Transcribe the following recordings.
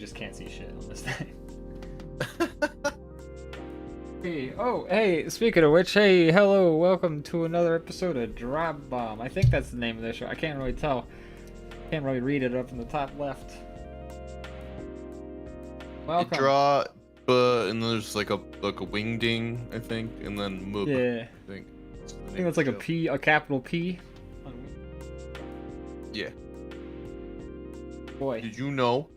just can't see shit on this thing. Hey, speaking of which, hey, hello, welcome to another episode of DrawBomb. I think that's the name of the show. I can't really tell. Can't really read it up in the top left. Welcome. You draw, and there's like a wingding, I think, and then move. Yeah. I think that's like a P, a capital P. Yeah. Boy. Did you know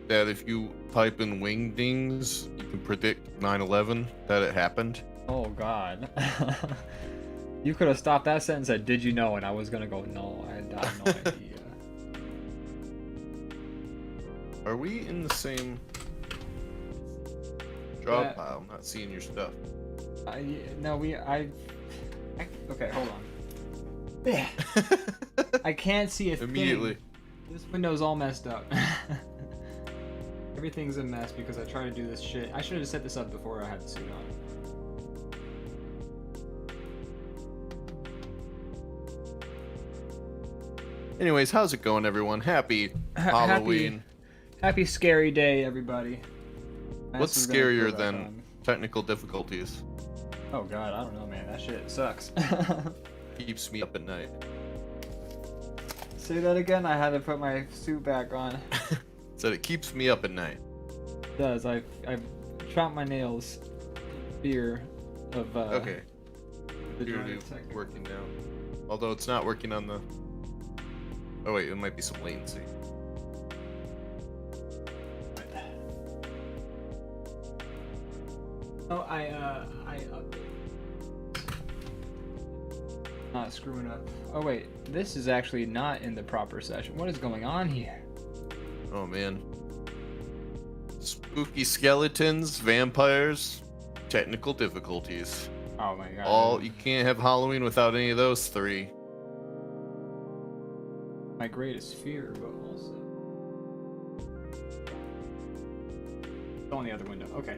that if you type in wingdings, you can predict 9/11 that it happened? Oh God. You could have stopped that sentence at "Did you know?" and I was gonna go, no, I had no idea. Are we in the same draw pile? I'm not seeing your stuff. No, okay, hold on. I can't see a Immediately. thing. This window's all messed up. Everything's a mess because I try to do this shit. I should have set this up before I had the suit on. Anyways, how's it going, everyone? Happy Halloween. Happy scary day, everybody. What's scarier than technical difficulties? Oh God, I don't know, man. That shit sucks. Keeps me up at night. Say that again. I had to put my suit back on. Said it keeps me up at night. It does. I've chopped my nails in fear of okay. The Clearly working now. Although it's not working on the. Oh wait, it might be some latency. Oh, not screwing up. Oh wait, this is actually not in the proper session. What is going on here? Oh man. Spooky skeletons, vampires, technical difficulties. Oh my God. You can't have Halloween without any of those three. My greatest fear, but also go in the other window. Okay.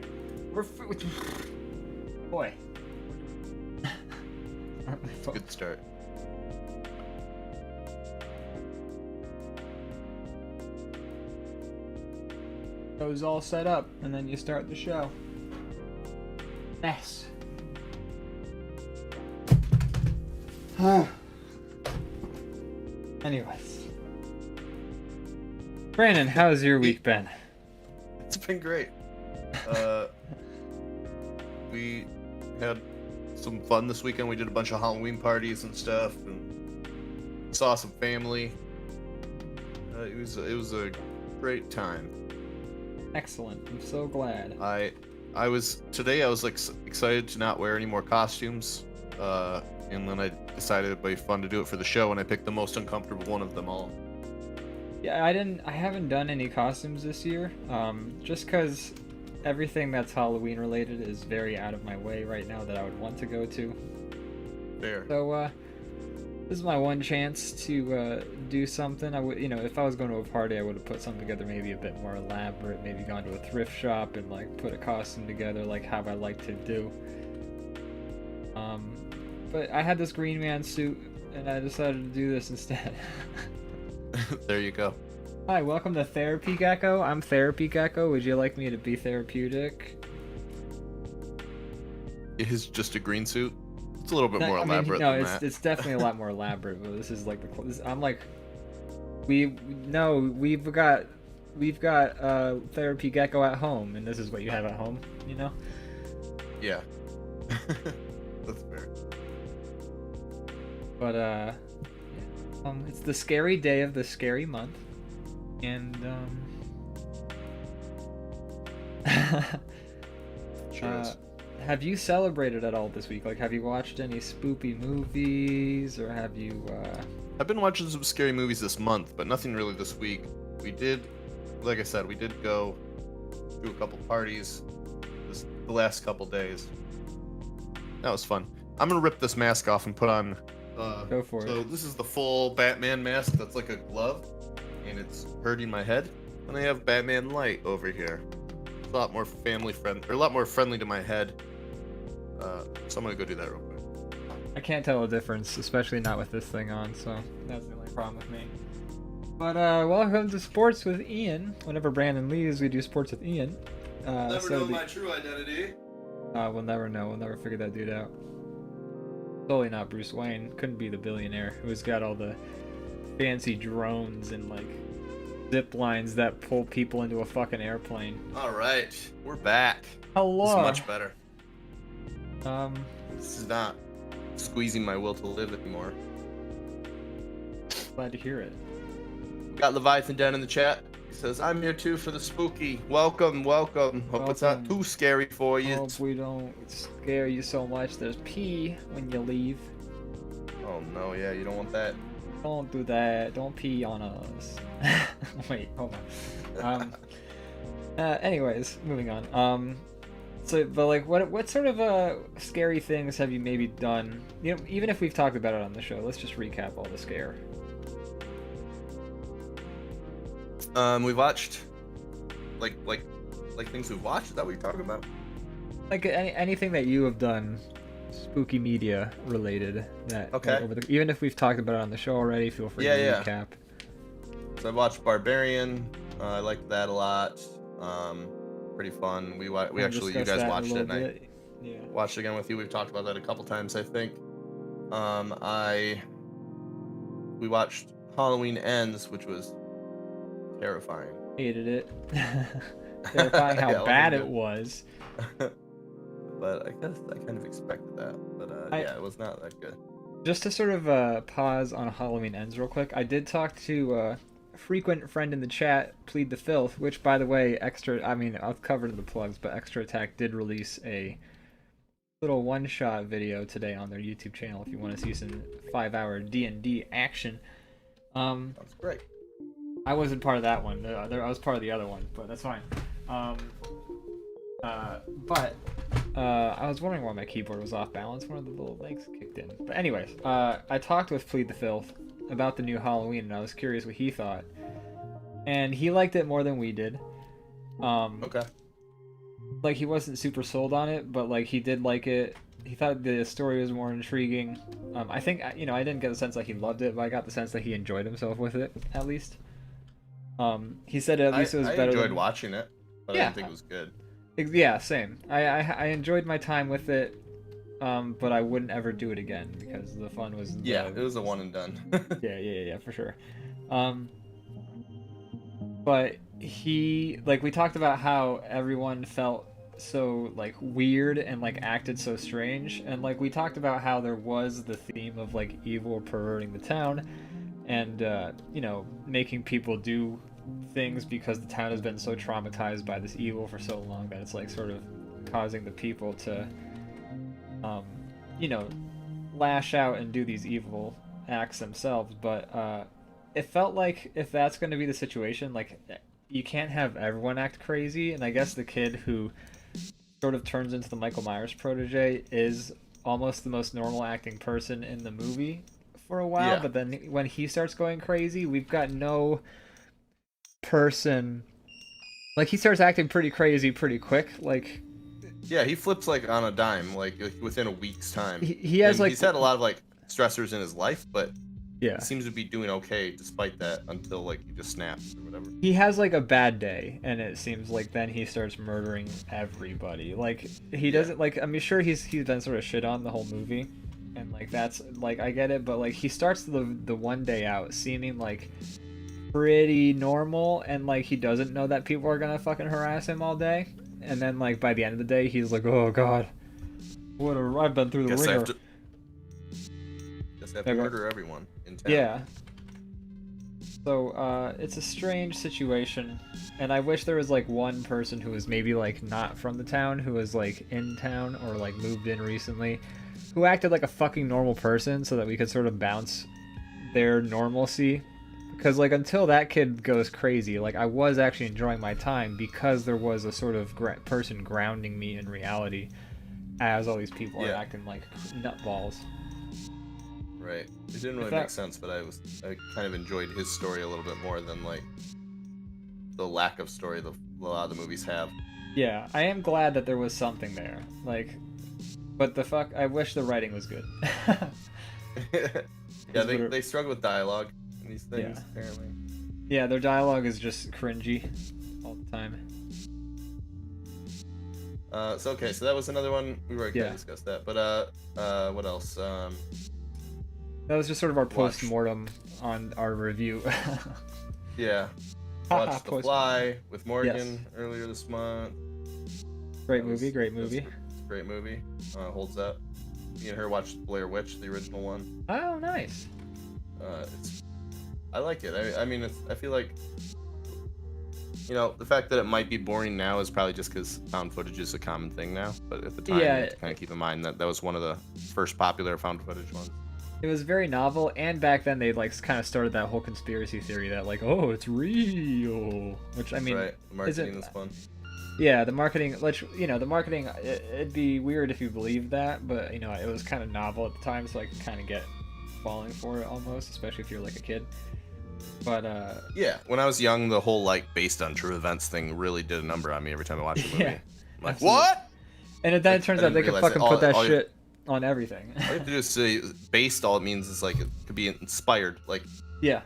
Boy. Good start. It was all set up, and then you start the show. Mess. Anyways. Brandon, how's your week been? It's been great. We had some fun this weekend. We did a bunch of Halloween parties and stuff, and saw some family. It was a great time. Excellent. I'm so glad. I was like excited to not wear any more costumes, and then I decided it'd be fun to do it for the show, and I picked the most uncomfortable one of them all. Yeah, I haven't done any costumes this year, just because everything that's Halloween related is very out of my way right now that I would want to go to. Fair. So, this is my one chance to do something. I would, if I was going to a party, I would have put something together maybe a bit more elaborate, maybe gone to a thrift shop and like put a costume together like how I like to do. But I had this Green Man suit and I decided to do this instead. There you go. Hi, welcome to Therapy Gecko. I'm Therapy Gecko. Would you like me to be therapeutic? It is just a green suit. It's a little bit more elaborate than that. It's definitely a lot more elaborate. But this is like I'm like, we've got Therapy Gecko at home, and this is what you have at home, Yeah. That's fair. But it's the scary day of the scary month, and Sure is. have you celebrated at all this week? Like, have you watched any spoopy movies, or have you? I've been watching some scary movies this month, but nothing really this week. We did, like I said, go to a couple parties the last couple days. That was fun. I'm gonna rip this mask off and put on. Go for it. So this is the full Batman mask. That's like a glove, and it's hurting my head. And I have Batman light over here. It's a lot more family friendly, or a lot more friendly to my head. So I'm gonna go do that real quick. I can't tell a difference, especially not with this thing on. So that's the only problem with me. But welcome to Sports with Ian. Whenever Brandon leaves, we do Sports with Ian. Never know my true identity. We'll never know. We'll never figure that dude out. Totally not Bruce Wayne. Couldn't be the billionaire who's got all the fancy drones and like zip lines that pull people into a fucking airplane. All right, we're back. Hello. This is much better. Um, This is not squeezing my will to live anymore. glad to hear it. Got Leviathan Den in the chat. He says, "I'm here too for the spooky. Welcome, welcome. Hope it's not too scary for you." Hope we don't scare you so much. There's pee when you leave. Oh no, yeah, you don't want that. Don't do that. Don't pee on us. Wait, hold on. Anyways, moving on. So, but like, what sort of scary things have you maybe done? You know, even if we've talked about it on the show, let's just recap all the scare. We watched, like things we've watched. Is that what you're talking about? Like anything that you have done, spooky media related. That Okay. like, even if we've talked about it on the show already, feel free to recap. So I watched Barbarian. I liked that a lot. Pretty fun. We actually, you guys watched it, and I watched it again with you. We've talked about that a couple times, I think. We watched Halloween Ends, which was terrifying. Hated it. Terrifying how Yeah, bad good. it was. But I guess I kind of expected that. But yeah, it was not that good. Just to sort of pause on Halloween Ends real quick, I did talk to a frequent friend in the chat, Plead the Filth, which, by the way, I've covered the plugs, but Extra Attack did release a little one-shot video today on their YouTube channel if you want to see some 5-hour D&D action. That's great. I wasn't part of that one. I was part of the other one, but that's fine. But I was wondering why my keyboard was off balance. One of the little legs kicked in. But anyways, I talked with Plead the Filth about the new Halloween, and I was curious what he thought. And he liked it more than we did. Okay. Like, he wasn't super sold on it, but like he did like it. He thought the story was more intriguing. I think, I didn't get the sense that he loved it, but I got the sense that he enjoyed himself with it, at least. He said at least it was better. I enjoyed watching it, but I didn't think it was good. Yeah, same. I enjoyed my time with it, but I wouldn't ever do it again because the fun was. Yeah, it was a one and done. yeah, for sure. But we talked about how everyone felt so like weird and like acted so strange, and like we talked about how there was the theme of like evil perverting the town, and making people do things because the town has been so traumatized by this evil for so long that it's like sort of causing the people to lash out and do these evil acts themselves. But it felt like if that's going to be the situation, like you can't have everyone act crazy, and I guess the kid who sort of turns into the Michael Myers protege is almost the most normal acting person in the movie for a while. But then when he starts going crazy, we've got no person, like he starts acting pretty crazy pretty quick. Like, yeah, he flips like on a dime, like within a week's time. He has he's had a lot of like stressors in his life, but yeah, he seems to be doing okay despite that until like he just snaps or whatever. He has like a bad day, and it seems like then he starts murdering everybody. Like he doesn't like. I mean, sure he's been sort of shit on the whole movie, and like that's like I get it, but like he starts the one day out seeming like pretty normal, and like he doesn't know that people are gonna fucking harass him all day, and then like by the end of the day he's like, oh god, I've been through the ringer. Guess I have to murder everyone in town. Yeah. So it's a strange situation, and I wish there was like one person who was maybe like not from the town, who was like in town or like moved in recently, who acted like a fucking normal person so that we could sort of bounce their normalcy. Because, like, until that kid goes crazy, like, I was actually enjoying my time because there was a sort of person grounding me in reality as all these people are acting like nutballs. Right. It didn't really make sense, but I kind of enjoyed his story a little bit more than, like, the lack of story that a lot of the movies have. Yeah, I am glad that there was something there. Like, but I wish the writing was good. Yeah, they struggle with dialogue. These things, apparently. Yeah, their dialogue is just cringy all the time. So okay, so that was another one. We already kind Yeah. of discussed that, but what else? That was just sort of our Watch. post-mortem on our review. Yeah. Watched The Fly with Morgan earlier this month. Great movie, great movie. It's a great movie. Holds up. Me and her watched Blair Witch, the original one. Oh, nice. I like it. I mean, I feel like, you know, the fact that it might be boring now is probably just because found footage is a common thing now. But at the time, you have to kind of keep in mind that that was one of the first popular found footage ones. It was very novel, and back then they like kind of started that whole conspiracy theory that like, oh, it's real, which I mean, right. The marketing is fun. Yeah, the marketing, the marketing, it'd be weird if you believed that, but you know, it was kind of novel at the time, so I could kind of get falling for it almost, especially if you're like a kid. But yeah, when I was young, the whole like based on true events thing really did a number on me every time I watched the movie. Yeah, I'm like, absolutely. what? And then it turns out they could fucking put that shit on everything. All you have to do is say based. All it means is like it could be inspired. Like, yeah,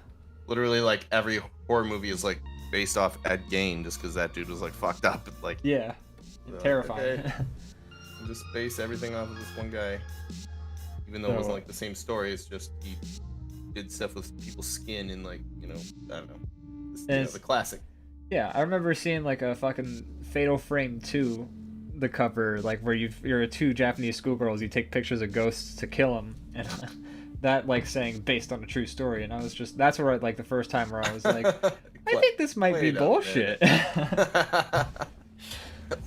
literally, like every horror movie is like based off Ed Gein, just because that dude was like fucked up. Like, yeah, terrifying. Like, okay. Just base everything off of this one guy, even though it wasn't like the same story. It's just he did stuff with people's skin and like, you know, I don't know, the classic. Yeah, I remember seeing like a fucking Fatal Frame 2. The cover, like where you're two Japanese schoolgirls, you take pictures of ghosts to kill them, and that like saying based on a true story, and I was just, that's where like the first time where I was like, I think this might be bullshit. That's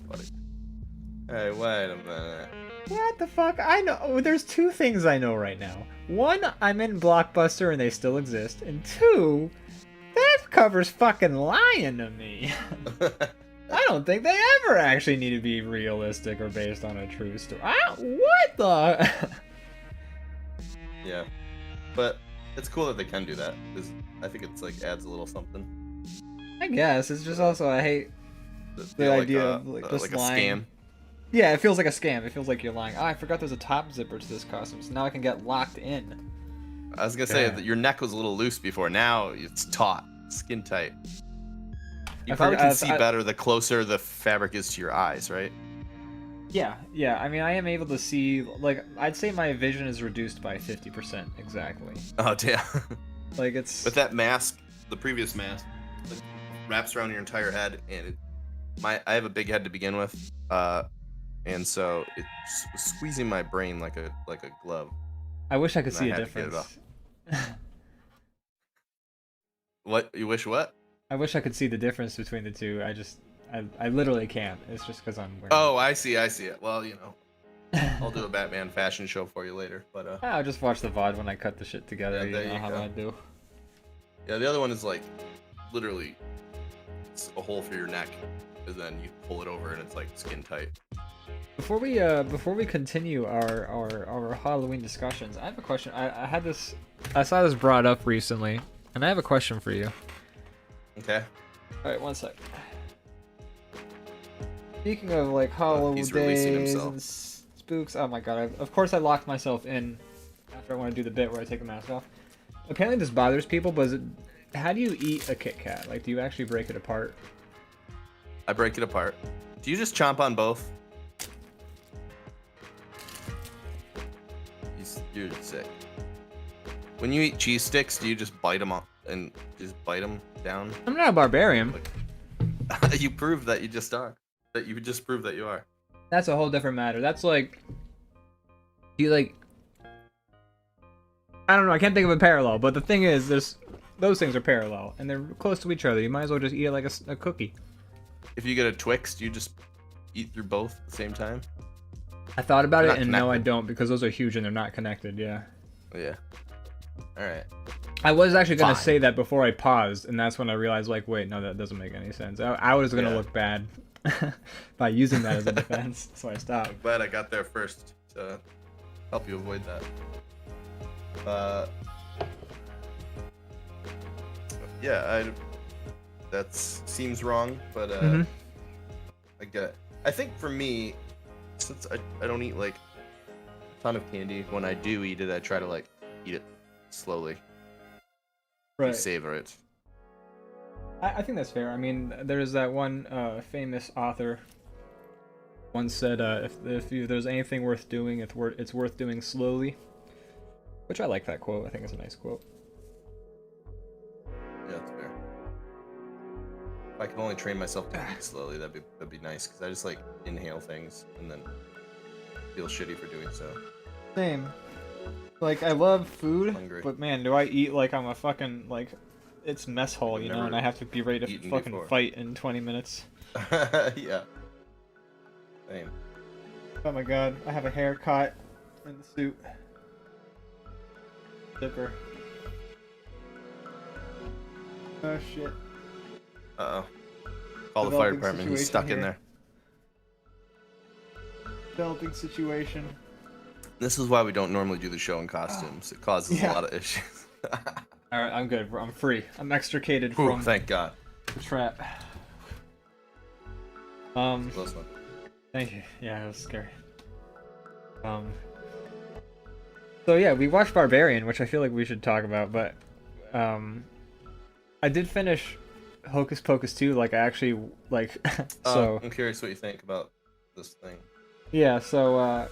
funny. Hey, wait a minute. What the fuck? I know, there's two things I know right now. One, I'm in Blockbuster and they still exist, and two, that cover's fucking lying to me. I don't think they ever actually need to be realistic or based on a true story. What the? Yeah, but it's cool that they can do that, because I think it's like adds a little something. I guess it's just also I hate the idea of like just like lying. A scam. Yeah, it feels like a scam. It feels like you're lying. Oh, I forgot there's a top zipper to this costume, so now I can get locked in. I was gonna say that your neck was a little loose before. Now it's taut, skin tight. You probably can see better the closer the fabric is to your eyes, right? Yeah. I mean, I am able to see, like, I'd say my vision is reduced by 50%, exactly. Oh, damn. Like, it's... With that mask, the previous mask, it wraps around your entire head, and I have a big head to begin with, and so it's squeezing my brain like a glove. I wish I could see a difference. What? You wish what? I wish I could see the difference between the two. I literally can't. It's just because I'm wearing... Oh, I see it. Well, you know, I'll do a Batman fashion show for you later, but I'll just watch the VOD when I cut the shit together. Yeah, you know how I do. Yeah, the other one is like, literally, it's a hole for your neck, and then you pull it over and it's like skin tight. Before we continue our Halloween discussions, I have a question. I saw this brought up recently, and I have a question for you. Okay. Alright, one sec. Speaking of like holidays and spooks, oh my god, of course I locked myself in after I want to do the bit where I take the mask off. Apparently this bothers people, but how do you eat a Kit Kat? Like, do you actually break it apart? I break it apart. Do you just chomp on both? You're sick. When you eat cheese sticks, do you just bite them off and just bite them down? I'm not a barbarian. You prove that you just are. That you just prove that you are. That's a whole different matter. That's like, you like, I don't know. I can't think of a parallel. But the thing is, those things are parallel and they're close to each other. You might as well just eat it like a cookie. If you get a Twix, do you just eat through both at the same time? I thought about it, and no, I don't, because those are huge and they're not connected. Yeah. Yeah. All right. I was actually gonna say that before I paused, and that's when I realized, like, wait, no, that doesn't make any sense. I was gonna look bad by using that as a defense, so I stopped. I'm glad I got there first to help you avoid that. Yeah, that seems wrong, but I get it. I think for me, since I don't eat like a ton of candy, when I do eat it, I try to like eat it slowly. Right. Savor it. I think that's fair. I mean, there's that one famous author once said, if there's anything worth doing, it's worth doing slowly. Which I like that quote. I think it's a nice quote. Yeah, that's fair. If I could only train myself to eat slowly, that'd be nice. Because I just like inhale things and then feel shitty for doing so. Same. Like, I love food, Hungry. but man, do I eat like I'm a fucking, like, it's mess hall, you know, and I have to be ready to fucking fight in 20 minutes. Yeah. Same. Oh my god, I have a haircut in the suit. Zipper. Oh shit. Uh-oh. Call the fire department, he's stuck in there. Developing situation. This is why we don't normally do the show in costumes. It causes a lot of issues. Alright, I'm good. I'm free. I'm extricated Ooh, from thank God. the trap. Close one. Thank you. Yeah, it was scary. So yeah, we watched Barbarian, which I feel like we should talk about, but I did finish Hocus Pocus 2, like I actually like so I'm curious what you think about this thing. yeah, so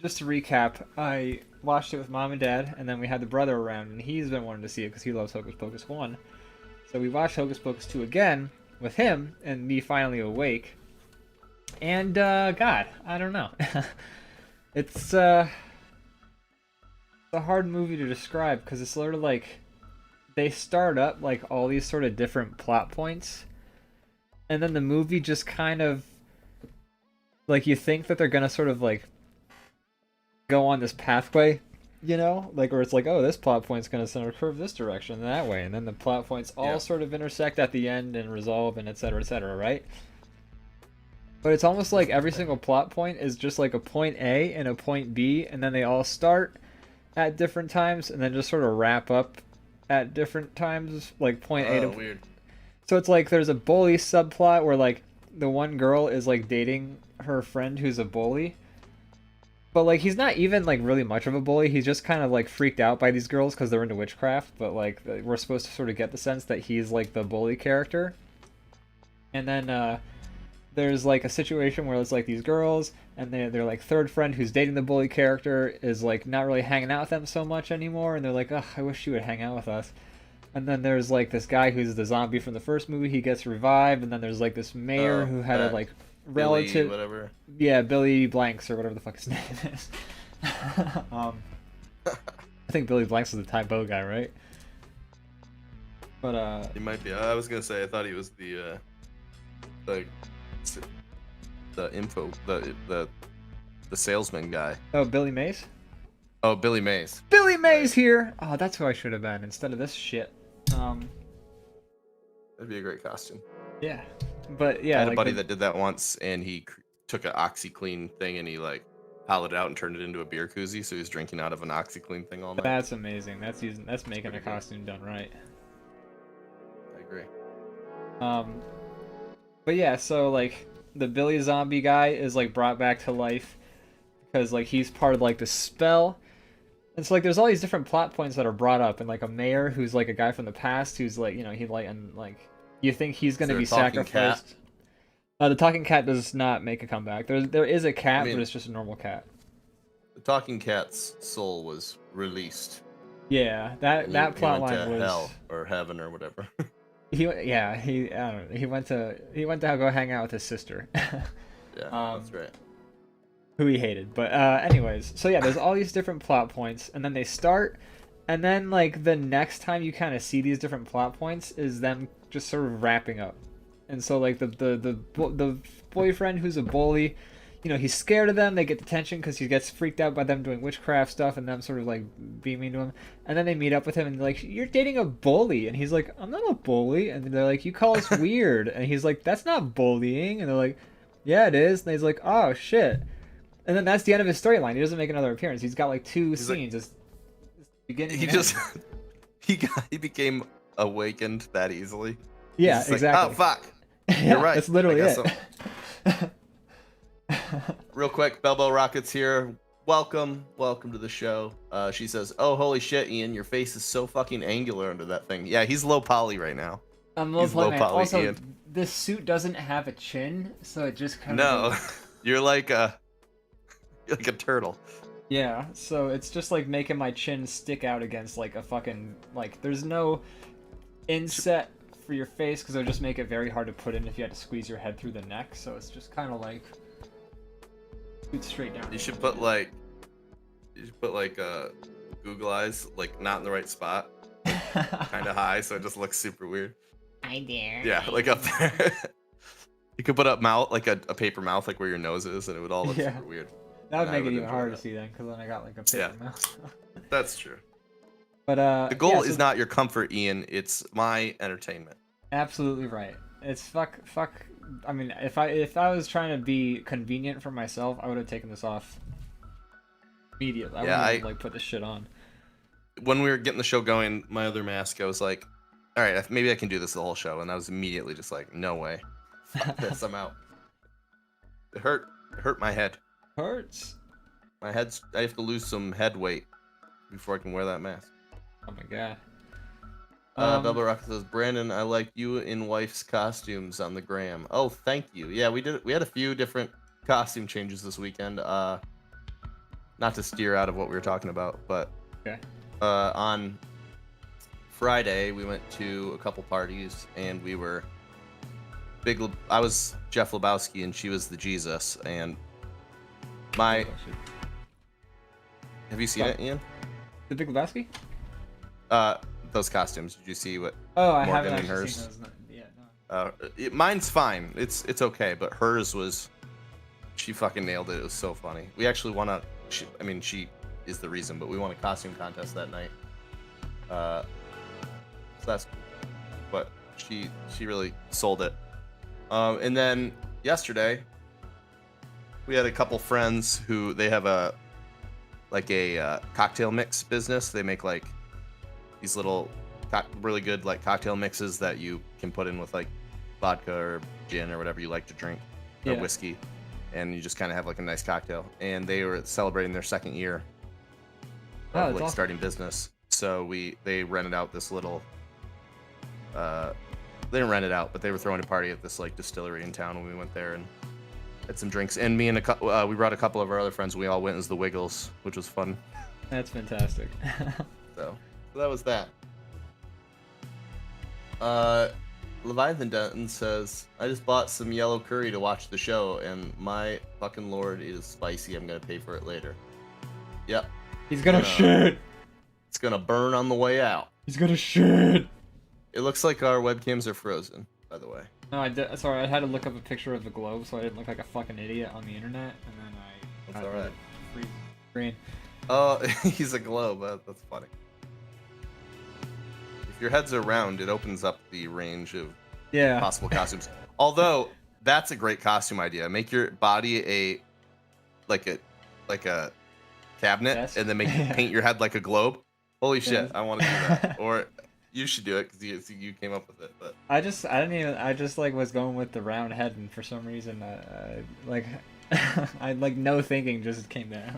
just to recap, I watched it with mom and dad, and then we had the brother around, and he's been wanting to see it because he loves Hocus Pocus 1. So we watched Hocus Pocus 2 again with him, and me finally awake. And, God, I don't know. It's a hard movie to describe, because it's sort of like, they start up, like, all these sort of different plot points, and then the movie just kind of, like, you think that they're gonna sort of, like, go on this pathway, you know, like, where it's like, oh, this plot point's gonna sort of curve this direction and that way, and then the plot points all sort of intersect at the end and resolve and etc., right? But it's almost like every single plot point is just like a point A and a point B, and then they all start at different times and then just sort of wrap up at different times, like point A to weird. So it's like there's a bully subplot where like the one girl is like dating her friend who's a bully, but like he's not even like really much of a bully. He's just kind of like freaked out by these girls because they're into witchcraft. But like we're supposed to sort of get the sense that he's like the bully character. And then there's like a situation where it's like these girls and they're like third friend who's dating the bully character is like not really hanging out with them so much anymore. And they're like, oh, I wish you would hang out with us. And then there's like this guy who's the zombie from the first movie. He gets revived. And then there's like this mayor who had a like relative, Billy, whatever. Yeah, Billy Blanks or whatever the fuck his name is. I think Billy Blanks was the Tybo guy, right? But He might be. I was gonna say I thought he was the salesman guy. oh, Billy Mays. Oh, Billy Mays. Billy Mays here. Oh, that's who I should have been instead of this shit. That'd be a great costume. Yeah, but yeah, I had like a buddy that did that once, and he took an OxyClean thing and he like hollowed it out and turned it into a beer koozie, so he was drinking out of an OxyClean thing all night. That's amazing. That's making a costume done right. I agree. But yeah, so like the Billy zombie guy is like brought back to life because like he's part of like the spell. And so like there's all these different plot points that are brought up, and like a mayor who's like a guy from the past who's like, you know, he like, and like you think he's gonna be sacrificed. The talking cat does not make a comeback. There is a cat, but it's just a normal cat. The talking cat's soul was released. Yeah, that plot line was hell or heaven or whatever. he I don't know. He went to go hang out with his sister. Yeah, that's right. Who he hated. But anyways, so yeah, there's all these different plot points, and then they start, and then like the next time you kind of see these different plot points is them just sort of wrapping up. And so like the boyfriend who's a bully, you know, he's scared of them. They get detention because he gets freaked out by them doing witchcraft stuff and them sort of like being mean to him. And then they meet up with him and they're like, you're dating a bully. And he's like, I'm not a bully. And they're like, you call us weird. And he's like, that's not bullying. And they're like, yeah, it is. And he's like, oh shit. And then that's the end of his storyline. He doesn't make another appearance. He's got like two scenes. Like, beginning. He just he became awakened that easily. Yeah, exactly. Like, oh fuck. Yeah, you're right. That's literally it. Real quick, Belbo Rockets here. Welcome to the show. She says, "Oh holy shit, Ian, your face is so fucking angular under that thing." Yeah, he's low poly right now. I'm low He's low poly man. poly Also, Ian. this suit doesn't have a chin, so it just kind of No, you're you're like a turtle. yeah. So it's just like making my chin stick out against like a fucking like. There's no inset for your face because it would just make it very hard to put in if you had to squeeze your head through the neck. So it's just kind of like scoot straight down. You should put like Google eyes, like not in the right spot, kind of high, so it just looks super weird. Hi there. Yeah, like up there. You could put up mouth, like a paper mouth, like where your nose is, and it would all look Yeah. super weird. That would I make would it even enjoy harder that. to see then, because then I got like a paper Yeah. mouth. That's true. But The goal yeah, is so- not your comfort, Ian. It's my entertainment. Absolutely right. It's fuck. I mean, if I was trying to be convenient for myself, I would have taken this off immediately. I Yeah, wouldn't even, like put this shit on. When we were getting the show going, my other mask, I was like, all right, maybe I can do this the whole show. And I was immediately just like, no way. Fuck this, I'm out. It hurt my head. Hurts. I have to lose some head weight before I can wear that mask. Oh my god. Double Rock says, Brandon, I like you in wife's costumes on the gram. Oh, thank you. Yeah, we had a few different costume changes this weekend. Not to steer out of what we were talking about, but Okay. on Friday we went to a couple parties and we were I was Jeff Lebowski and she was the Jesus, and Oh, shit. have you seen it, Ian? The Big Lebowski? Those costumes. Did you see what? Oh, I Morgan haven't and actually hers. seen those. Yeah, no. Mine's fine. It's okay, but hers was. She fucking nailed it. It was so funny. We actually won she is the reason, but we won a costume contest that night. So that's cool. But she really sold it. And then yesterday, we had a couple friends who they have a cocktail mix business. They make like these little really good like cocktail mixes that you can put in with like vodka or gin or whatever you like to drink, or Yeah. whiskey, and you just kind of have like a nice cocktail. And they were celebrating their second year Oh, of that's like awesome. starting business. So they rented out this little they didn't rent it out, but they were throwing a party at this like distillery in town, and we went there and had some drinks. And me and we brought a couple of our other friends. We all went as the Wiggles, which was fun. That's fantastic. So that was that. Leviathan Denton says, I just bought some yellow curry to watch the show, and my fucking lord, it is spicy. I'm gonna pay for it later. Yep, He's gonna Yeah. shit. it's gonna burn on the way out. He's gonna shit. It looks like our webcams are frozen, by the way. No, I did. Sorry, I had to look up a picture of the globe so I didn't look like a fucking idiot on the internet, and then That's I alright. freeze screen. Oh, he's a globe. That's funny. If your heads are round, it opens up the range of Yeah. possible costumes. Although that's a great costume idea. Make your body a cabinet, Desk? and then Yeah. paint your head like a globe. Holy shit, Yeah. I want to do that. Or you should do it because you came up with it. But I just like was going with the round head, and for some reason, like, I like no thinking just came there.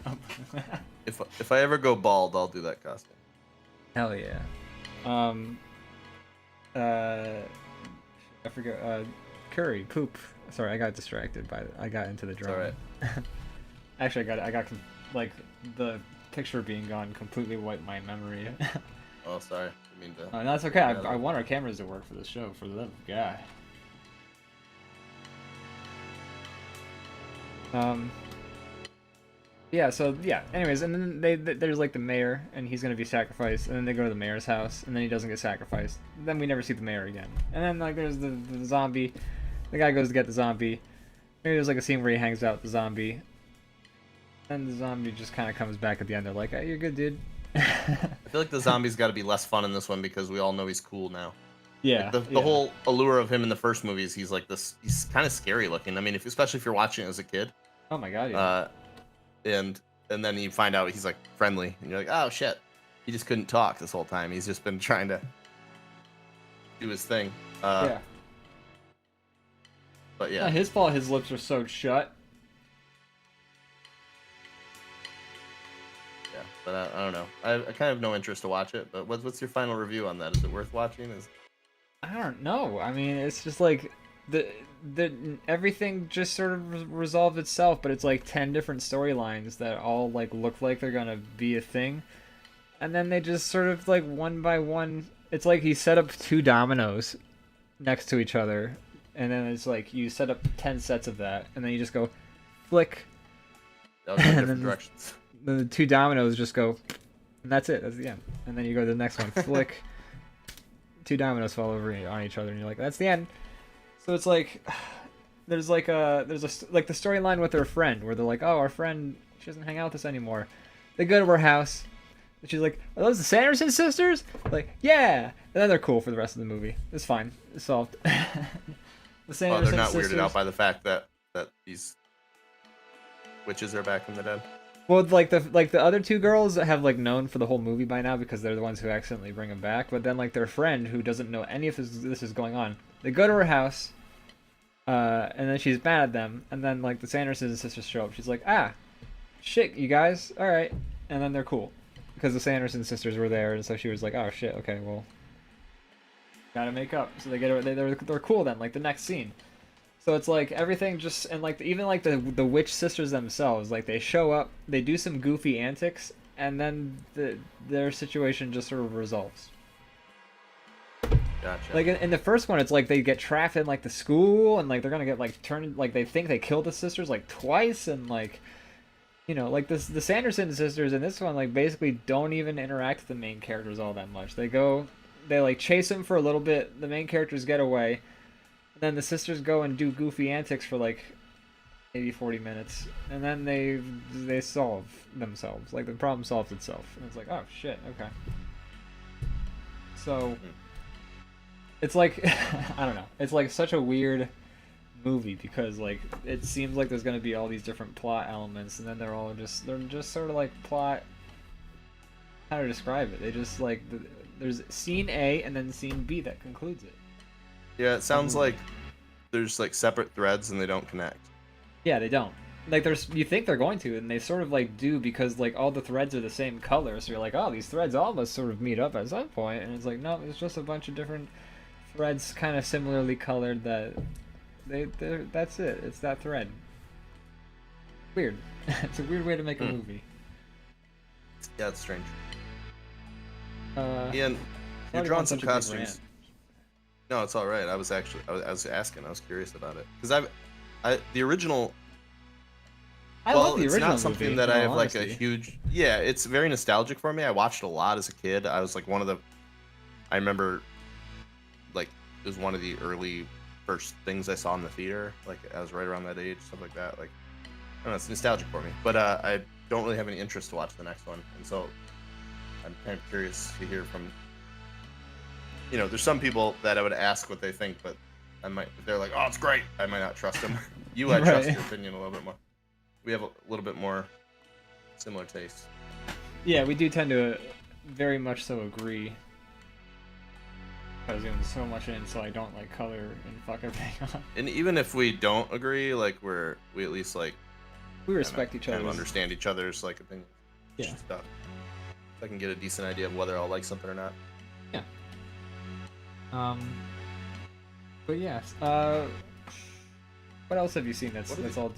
if I ever go bald, I'll do that costume. Hell yeah. I forgot. Curry poop. Sorry, I got distracted I got into the It's drawing. Actually, I got like the picture being gone completely wiped my memory. Oh, sorry. I mean to. And that's okay. I want our cameras to work for the show. For the love of God. Yeah. So yeah. Anyways, and then there's like the mayor, and he's gonna be sacrificed, and then they go to the mayor's house, and then he doesn't get sacrificed. Then we never see the mayor again. And then like there's the zombie. The guy goes to get the zombie. Maybe there's like a scene where he hangs out with the zombie. And the zombie just kind of comes back at the end. They're like, "Hey, you're good, dude." I feel like the zombie's got to be less fun in this one because we all know he's cool now. Yeah. Like the whole allure of him in the first movies, he's like this. He's kind of scary looking. I mean, especially if you're watching it as a kid. Oh my god. Yeah. And then you find out he's like friendly, and you're like, oh shit, he just couldn't talk this whole time. He's just been trying to do his thing. Yeah. But yeah, Not his fault. His lips are sewed shut. yeah. But I don't know. I kind of have no interest to watch it. But what's your final review on that? Is it worth watching? I don't know. I mean, it's just like the the everything just sort of resolved itself, but it's like 10 different storylines that all like look like they're gonna be a thing, and then they just sort of like one by one. It's like he set up two dominoes next to each other, and then it's like you set up 10 sets of that, and then you just go flick, That was in and different then directions. the two dominoes just go, and that's it. That's the end. And then you go to the next one, flick. Two dominoes fall over on each other, and you're like, that's the end. So it's like, there's like the storyline with her friend, where they're like, oh, our friend, she doesn't hang out with us anymore. They go to her house, and she's like, are those the Sanderson sisters? Like, yeah. And then they're cool for the rest of the movie. It's fine. It's solved. The Oh, Sanderson they're not sisters. weirded out by the fact that these witches are back from the dead. Well, like the other two girls have like known for the whole movie by now because they're the ones who accidentally bring him back. But then like their friend who doesn't know any of this is going on, they go to her house, and then she's mad at them, and then like the Sanderson sisters show up. She's like, ah, shit, you guys, all right, and then they're cool because the Sanderson sisters were there, and so she was like, oh shit, okay, well, gotta make up. So they get her, they're cool then. Like the next scene. So it's like everything just, and like even like the witch sisters themselves, like they show up, they do some goofy antics, and then their situation just sort of resolves. Gotcha. Like in the first one, it's like they get trapped in like the school, and like they're gonna get like turned, like they think they killed the sisters like twice, and like, you know, like the Sanderson sisters in this one like basically don't even interact with the main characters all that much. They like chase them for a little bit, the main characters get away. And then the sisters go and do goofy antics for like maybe 40 minutes, and then they solve themselves. Like the problem solves itself, and it's like, oh shit, okay. So it's like I don't know. It's like such a weird movie because like it seems like there's gonna be all these different plot elements, and then they're just sort of like plot. How to describe it? They just like there's scene A and then scene B that concludes it. Yeah, it sounds like there's like separate threads and they don't connect. Yeah, they don't. Like you think they're going to, and they sort of like do because like all the threads are the same color, so you're like, oh, these threads all must sort of meet up at some point, and it's like, no, it's just a bunch of different threads, kind of similarly colored. That's it. It's that thread. Weird. It's a weird way to make a movie. Yeah, it's strange. Uh, Ian, you're sorry drawing to some go on such a big costumes. rant. No, it's all right. I was asking. I was curious about it because the original. I well, love the it's original not something movie, that in I all have like a honesty. huge. Yeah, it's very nostalgic for me. I watched a lot as a kid. I was like one of the. I remember, like, it was one of the early first things I saw in the theater. Like I was right around that age, stuff like that. Like, I don't know, it's nostalgic for me. But I don't really have any interest to watch the next one, and so I'm kind of curious to hear from. You know, there's some people that I would ask what they think, but I might. If they're like, "Oh, it's great," I might not trust them. You, I trust Right. your opinion a little bit more. We have a little bit more similar tastes. Yeah, we do tend to very much so agree. I was doing so much in, so I don't like color and fuck everything up. And even if we don't agree, like we at least like We respect each kind other. of understand each other's like opinions. Yeah. Stuff. I can get a decent idea of whether I'll like something or not. Yeah. But yes. What else have you seen that's that's all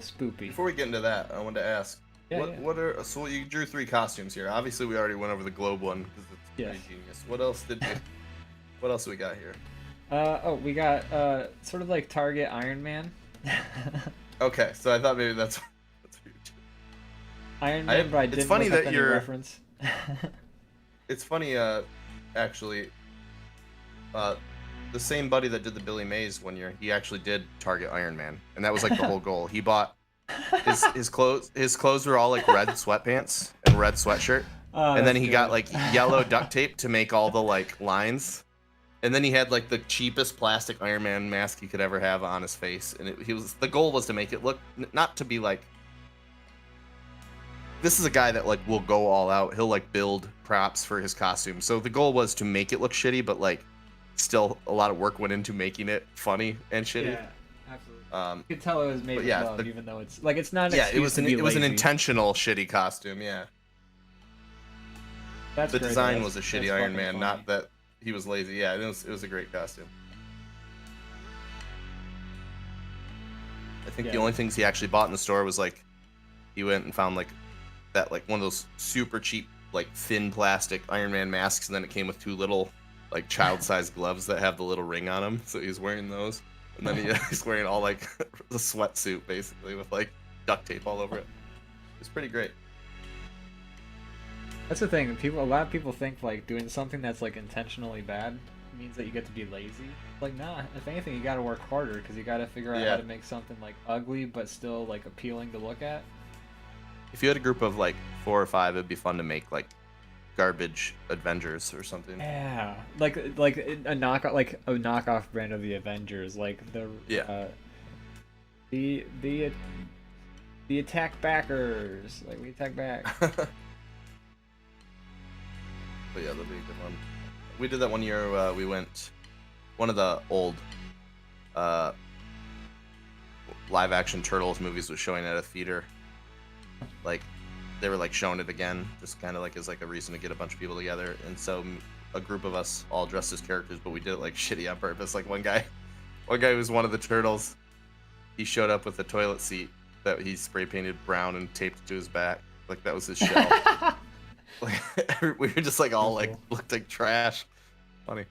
spoopy? Before we get into that, I wanted to ask, Yeah, what are so you drew 3 costumes here? Obviously, we already went over the globe one because it's Yes. pretty genius. What else did you? What else do we got here? We got sort of like Target Iron Man. Okay, so I thought maybe that's what you drew. Iron Man, but I it's didn't funny look up that any you're- reference. It's funny, actually. The same buddy that did the Billy Mays one year, he actually did Target Iron Man, and that was like the whole goal. He bought his clothes. His clothes were all like red sweatpants and red sweatshirt, and then he got like yellow duct tape to make all the like lines, and then he had like the cheapest plastic Iron Man mask he could ever have on his face, and the goal was to make it look not to be like. This is a guy that like will go all out. He'll like build props for his costume. So the goal was to make it look shitty, but like still a lot of work went into making it funny and shitty. Yeah, absolutely. You could tell it was made but with yeah, love, even though it's like it's not. An Yeah, it was excuse to be an lazy. intentional shitty costume. Yeah, That's the great, design that's- was a shitty that's Iron fucking Man, funny. not that he was lazy. Yeah, it was a great costume. I think the only things he actually bought in the store was like he went and found like that like one of those super cheap like thin plastic Iron Man masks, and then it came with 2 little like child-sized gloves that have the little ring on them. So he's wearing those, and then he's wearing all like the sweatsuit basically with like duct tape all over it. It's pretty great. That's the thing. A lot of people think like doing something that's like intentionally bad means that you get to be lazy. Like, nah. If anything, you got to work harder because you got to figure out how to make something like ugly but still like appealing to look at. If you had a group of like 4 or 5, it'd be fun to make like garbage Avengers or something. Yeah, like a knockoff brand of the Avengers, like the attack backers, like we attack back. But yeah, that'll be a good one. We did that one year. We went one of the old live action Turtles movies was showing at a theater. Like they were like showing it again, just kind of like as like a reason to get a bunch of people together. And so a group of us all dressed as characters, but we did it like shitty on purpose. Like one guy was one of the turtles. He showed up with a toilet seat that he spray painted brown and taped to his back. Like that was his shell. Like we were just like all like looked like trash. Funny.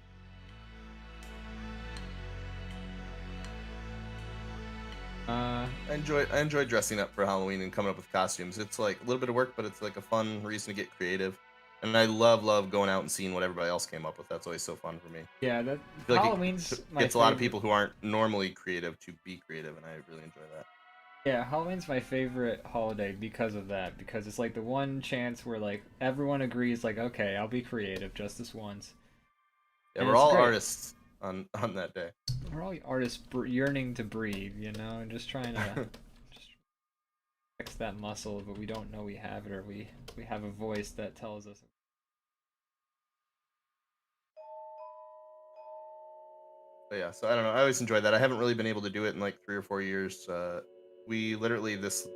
I enjoy dressing up for Halloween and coming up with costumes. It's like a little bit of work, but it's like a fun reason to get creative. And I love going out and seeing what everybody else came up with. That's always so fun for me. Yeah, that like Halloween's my gets a lot of people who aren't normally creative to be creative, and I really enjoy that. Yeah, Halloween's my favorite holiday because of that. Because it's like the one chance where like everyone agrees, like, okay, I'll be creative just this once. Yeah, we're all artists on that day. We're all artists yearning to breathe, you know, and just trying to just fix that muscle, but we don't know we have it, or we have a voice that tells us. But yeah, so I don't know. I always enjoyed that. I haven't really been able to do it in like 3 or 4 years. We literally this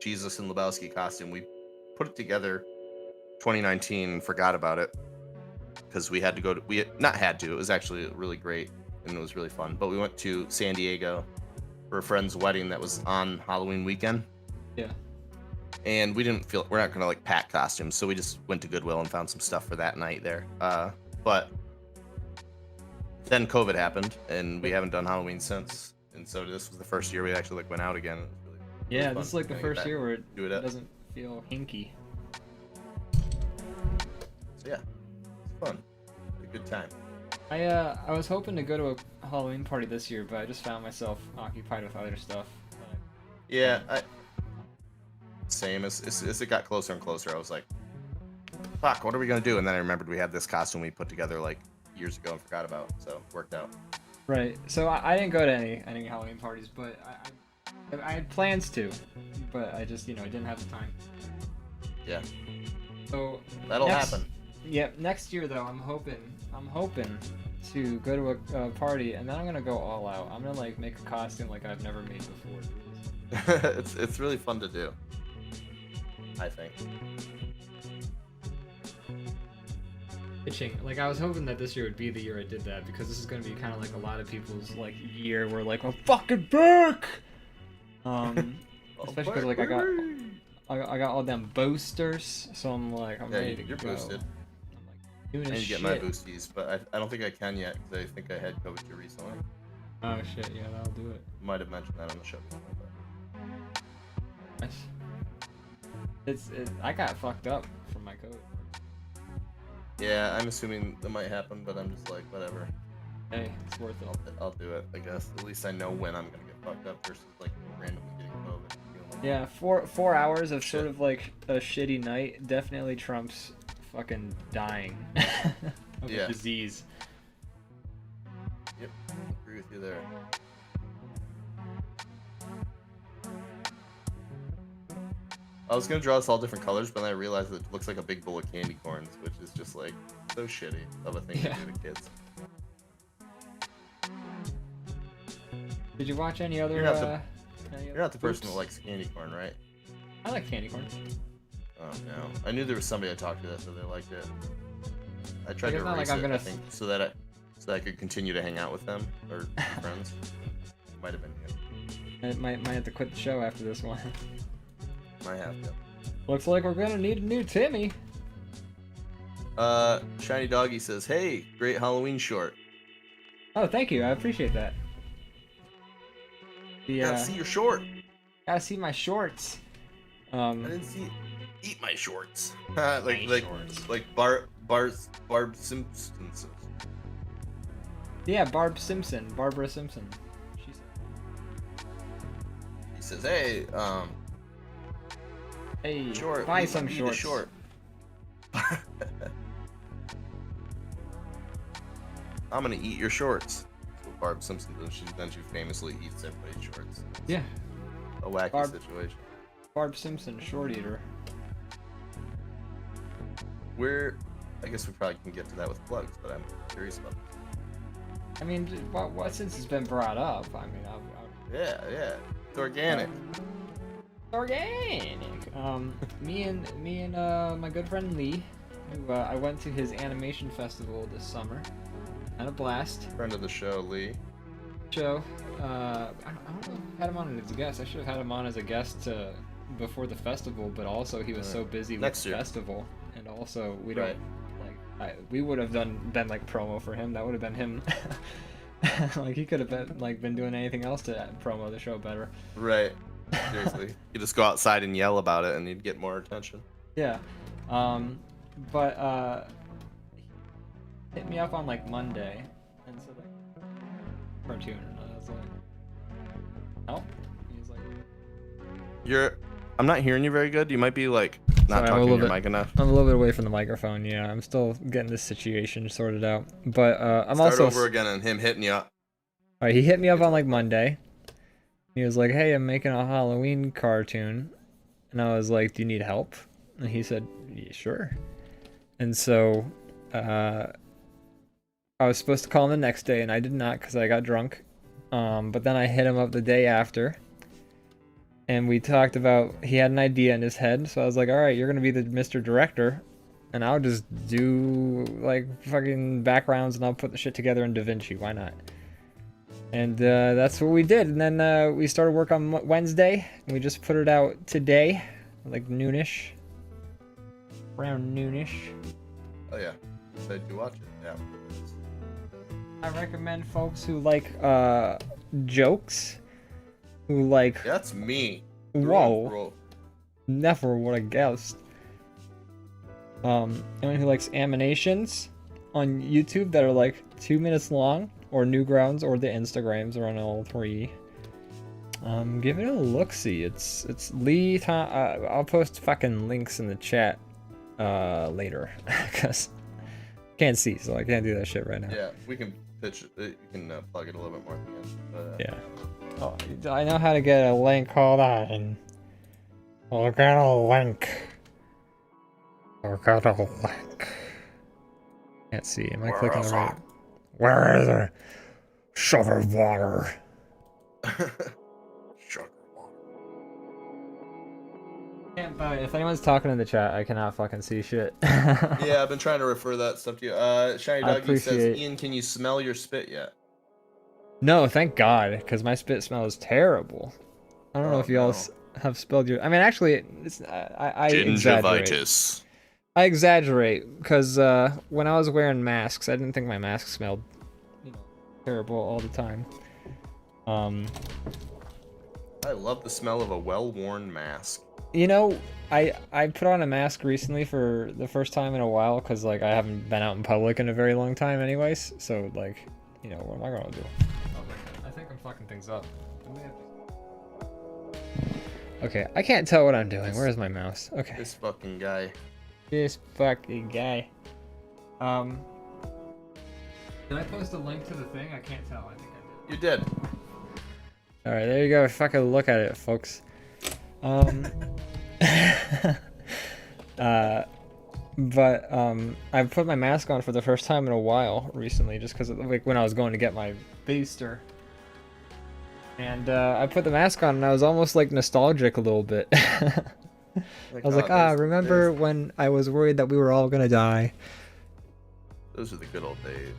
Jesus and Lebowski costume, we put it together 2019 and forgot about it because we had to go to it was actually really great and it was really fun, but we went to San Diego for a friend's wedding that was on Halloween weekend. Yeah, and we're not gonna like pack costumes, so we just went to Goodwill and found some stuff for that night there. But then COVID happened and we haven't done Halloween since. And so this was the first year we actually like went out again. It was really this is like the first year where it doesn't feel hinky. So yeah, it's fun. It's a good time. I was hoping to go to a Halloween party this year, but I just found myself occupied with other stuff. Yeah, same as it got closer and closer. I was like, fuck, what are we gonna do? And then I remembered we had this costume we put together like years ago and forgot about, so it worked out. Right. So I didn't go to any Halloween parties, but I had plans to, but I just I didn't have the time. Yeah. So that'll happen. Yeah. Next year though, I'm hoping to go to a party, and then I'm gonna go all out. I'm gonna like make a costume like I've never made before. It's really fun to do, I think. Itching. Like I was hoping that this year would be the year I did that, because this is gonna be kind of like a lot of people's like year where like, I'm fucking back. Especially because like I got all them boosters, so I'm like ready to you're go. boosted. I'm like doing I need to shit. get my boosties, but I don't think I can yet because I think I had COVID too recently. Oh shit, yeah, that'll do it. Might have mentioned that on the show before, but... I got fucked up from my COVID. Yeah, I'm assuming that might happen, but I'm just like, whatever. Hey, it's worth it. I'll do it, I guess. At least I know when I'm gonna get fucked up versus like randomly getting COVID. Yeah, 4 hours of sort of like a shitty night definitely trumps fucking dying of a disease. Yep, agree with you there. I was gonna draw this all different colors, but then I realized that it looks like a big bowl of candy corns, which is just like so shitty of a thing to do to kids. Did you watch any other? You're not the person that likes candy corn, right? I like candy corn. Oh no! I knew there was somebody I talked to that said they liked it. I tried to it's not erase like I'm it, gonna I think, so that I could continue to hang out with them or be friends. Might have been good. I might have to quit the show after this one. Might have to. Looks like we're gonna need a new Timmy. Shiny Doggy says, "Hey, great Halloween short." Oh, thank you. I appreciate that. Gotta see your short. Gotta see my shorts. I didn't see. Eat my shorts. Shorts. like Barb Simpson. Yeah, Barbara Simpson. He says, "Hey, hey, short, buy we some need a shorts." Short. I'm gonna eat your shorts. That's what Barb Simpson does. She famously eats everybody's shorts. Yeah. A wacky situation. Barb Simpson, short eater. I guess we probably can get to that with plugs, but I'm curious about it. I mean, what since it's been brought up? I mean, Yeah, it's organic. Organic. Me and my good friend Lee, who I went to his animation festival this summer. Had a blast. Friend of the show, Lee. Show. I don't know if I had him on as a guest. I should have had him on as a guest before the festival, but also he was so busy with the festival, and also we don't we would have been like promo for him. That would have been him. Like he could have been doing anything else to promo the show better. Right. Seriously. You just go outside and yell about it and you'd get more attention. Yeah. But he hit me up on like Monday and said like cartoon, and I was like, no. He's like, I'm not hearing you very good. You might be like not talking to your mic enough. I'm a little bit away from the microphone. Yeah, I'm still getting this situation sorted out. But I'm Start also over again and him hitting you up. All right, he hit me up on like Monday. He was like, "Hey, I'm making a Halloween cartoon," and I was like, "Do you need help?" And he said, "Yeah, sure." And so I was supposed to call him the next day, and I did not because I got drunk. But then I hit him up the day after. And we talked about, he had an idea in his head, so I was like, all right, you're going to be the Mr. Director, and I'll just do, like, fucking backgrounds, and I'll put the shit together in DaVinci, why not? And that's what we did, and then we started work on Wednesday, and we just put it out today, like noonish. Around noonish. Oh yeah, did you watch it? Yeah. I recommend folks who like jokes, who like... That's me. Whoa. Never would have guessed. Anyone who likes animations on YouTube that are like 2 minutes long, or Newgrounds, or the Instagrams are on all three. Give it a look-see. It's Lee. I'll post fucking links in the chat later, because can't see, so I can't do that shit right now. Yeah, we can pitch it. You can plug it a little bit more at the end. But, yeah. Oh, I know how to get a link. Hold on. I'll get a link. Can't see. Am I clicking the right? Where is it? Sugar water. Sugar water. If anyone's talking in the chat, I cannot fucking see shit. Yeah, I've been trying to refer that stuff to you. Shiny Doggy says, Ian, can you smell your spit yet? No, thank God, because my spit smell is terrible. I don't know if you all have spelled your... I mean, actually, it's, I Gingivitis. I exaggerate, because when I was wearing masks, I didn't think my mask smelled, terrible all the time. I love the smell of a well-worn mask. I put on a mask recently for the first time in a while, because, like, I haven't been out in public in a very long time anyways, so, like, what am I gonna do? I think I'm fucking things up. Okay, I can't tell what I'm doing. Where's my mouse? Okay. This fucking guy. This fucking guy. Did I post a link to the thing? I can't tell. I think I did. You did. Alright, there you go. Fucking look at it, folks. But I put my mask on for the first time in a while recently, just because like when I was going to get my booster, and I put the mask on and I was almost like nostalgic a little bit. I was like, remember when I was worried that we were all gonna die? Those are the good old days.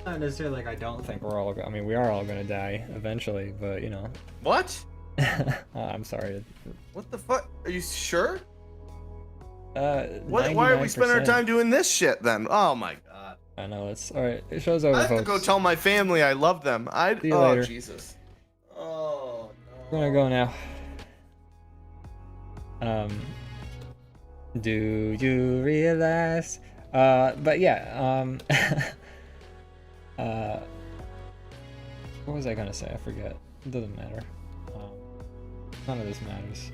Not necessarily like I don't think we're all. I mean, we are all gonna die eventually, but you know. What? I'm sorry. What the fuck? Are you sure? Why are we spending our time doing this shit then? Oh my god. I know, it's alright. It show's over, I have folks. to go tell my family I love them. See you later. Jesus. Oh no. We're gonna go now. Do you realize? But yeah, what was I gonna say? I forget. It doesn't matter. None of this matters.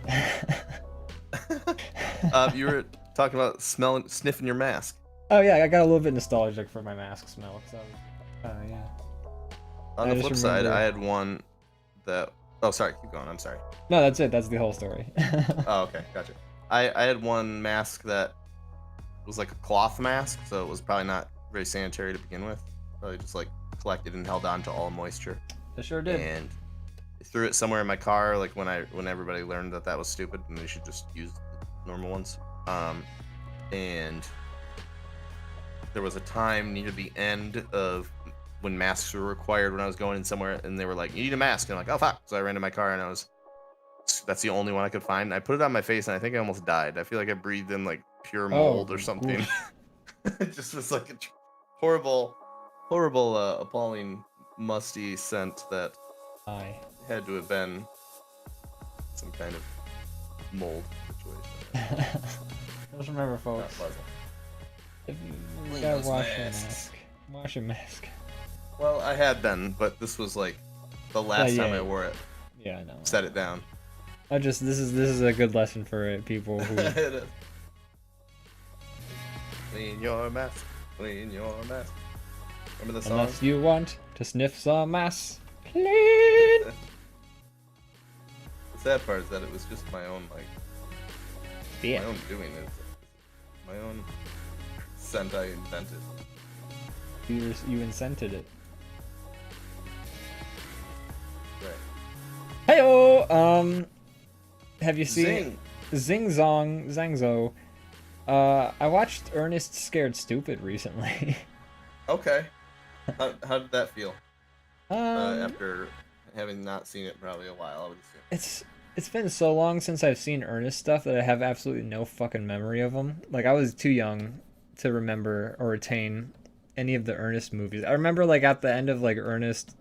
You were talking about sniffing your mask. Oh yeah, I got a little bit nostalgic for my mask smell. So, yeah. On the flip side, I had one that. Oh, sorry. Keep going. I'm sorry. No, that's it. That's the whole story. Oh, okay. Gotcha. I had one mask that was like a cloth mask, so it was probably not very sanitary to begin with. Probably just like collected and held on to all moisture. It sure did. And I threw it somewhere in my car, like when everybody learned that was stupid and they should just use the normal ones. And there was a time near the end of when masks were required when I was going in somewhere, and they were like, "You need a mask," and I'm like, "Oh fuck!" So I ran to my car and that's the only one I could find. And I put it on my face and I think I almost died. I feel like I breathed in like pure mold or something. It just was like a horrible, appalling, musty scent that had to have been some kind of mold situation. Just remember, folks. If you gotta wash your mask. Wash your mask. Well, I had been, but this was like the last time I wore it. Yeah, I know. Set it down. This is a good lesson for people who. Clean your mask. Clean your mask. Remember the song? Unless you want to sniff some ass. Clean. The sad part is that it was just my own my own doing it. My own scent I invented. You incented it. Right. Heyo! Have you seen Zangzo? I watched Ernest Scared Stupid recently. Okay. How did that feel? After having not seen it probably a while, I would assume. It's been so long since I've seen Ernest stuff that I have absolutely no fucking memory of them. Like, I was too young to remember or retain any of the Ernest movies. I remember, like, at the end of, like, Ernest,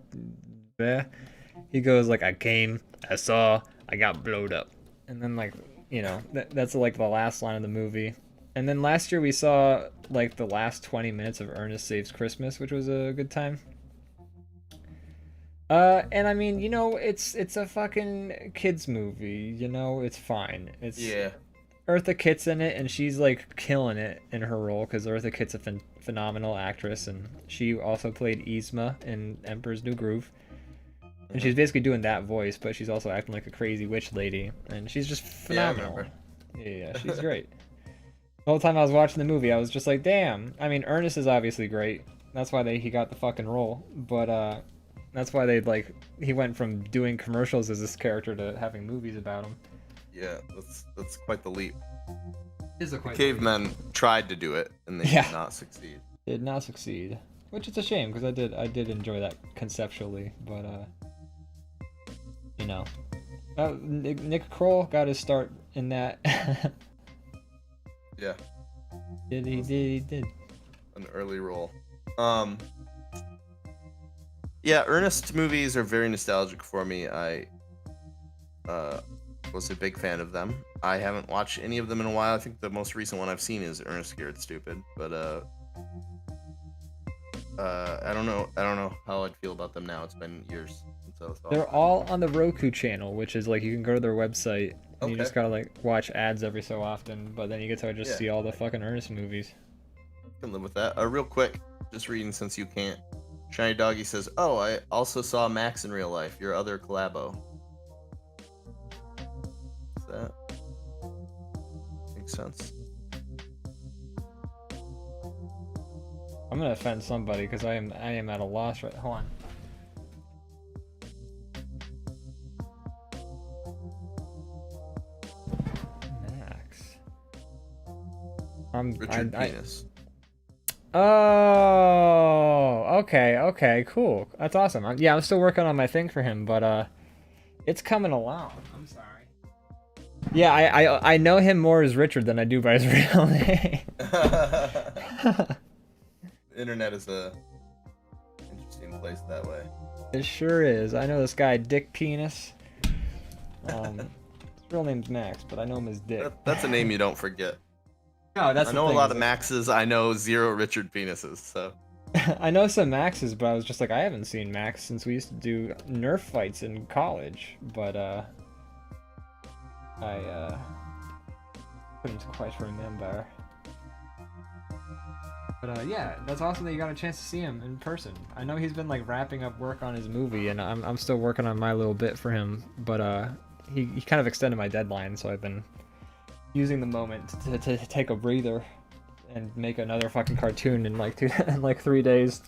he goes, like, I came, I saw, I got blowed up. And then, like, you know, that's, like, the last line of the movie. And then last year we saw, like, the last 20 minutes of Ernest Saves Christmas, which was a good time. And I mean, you know, it's a fucking kids movie, you know, it's fine. Yeah. Eartha Kitt's in it, and she's like killing it in her role because Eartha Kitt's a phenomenal actress, and she also played Yzma in Emperor's New Groove. And she's basically doing that voice, but she's also acting like a crazy witch lady, and she's just phenomenal. Yeah, she's great. The whole time I was watching the movie, I was just like, damn. I mean, Ernest is obviously great. That's why he got the fucking role, but that's why he went from doing commercials as this character to having movies about him. Yeah, that's quite the leap. Is quite the cavemen tried to do it and they did not succeed. Did not succeed, which is a shame because I did enjoy that conceptually, but you know, Nick Kroll got his start in that. Yeah. He did. An early role. Yeah, Ernest movies are very nostalgic for me. I was a big fan of them. I haven't watched any of them in a while. I think the most recent one I've seen is Ernest Scared Stupid, but I don't know how I'd feel about them now. It's been years since I saw them. They're all on the Roku channel, which is like you can go to their website and you just gotta like watch ads every so often, but then you get to just see all the fucking Ernest movies. I can live with that. Real quick, just reading since you can't. Shiny Doggy says, "Oh, I also saw Max in real life. Your other collabo." Does that make sense? I'm gonna offend somebody because I am at a loss right. Hold on. Max. Richard Penis. Oh, okay, okay, cool. That's awesome. Yeah, I'm still working on my thing for him, but it's coming along. I'm sorry. Yeah, I know him more as Richard than I do by his real name. Internet is a interesting place that way. It sure is. I know this guy, Dick Penis. His real name's Max, but I know him as Dick. That's a name you don't forget. No, that's I the know thing, a lot is of like- Maxes. I know 0 Richard penises. So I know some Maxes, but I was just like, I haven't seen Max since we used to do Nerf fights in college. But I couldn't quite remember. But yeah, that's awesome that you got a chance to see him in person. I know he's been like wrapping up work on his movie, and I'm still working on my little bit for him. But he kind of extended my deadline, so I've been using the moment to take a breather and make another fucking cartoon in like in like 3 days.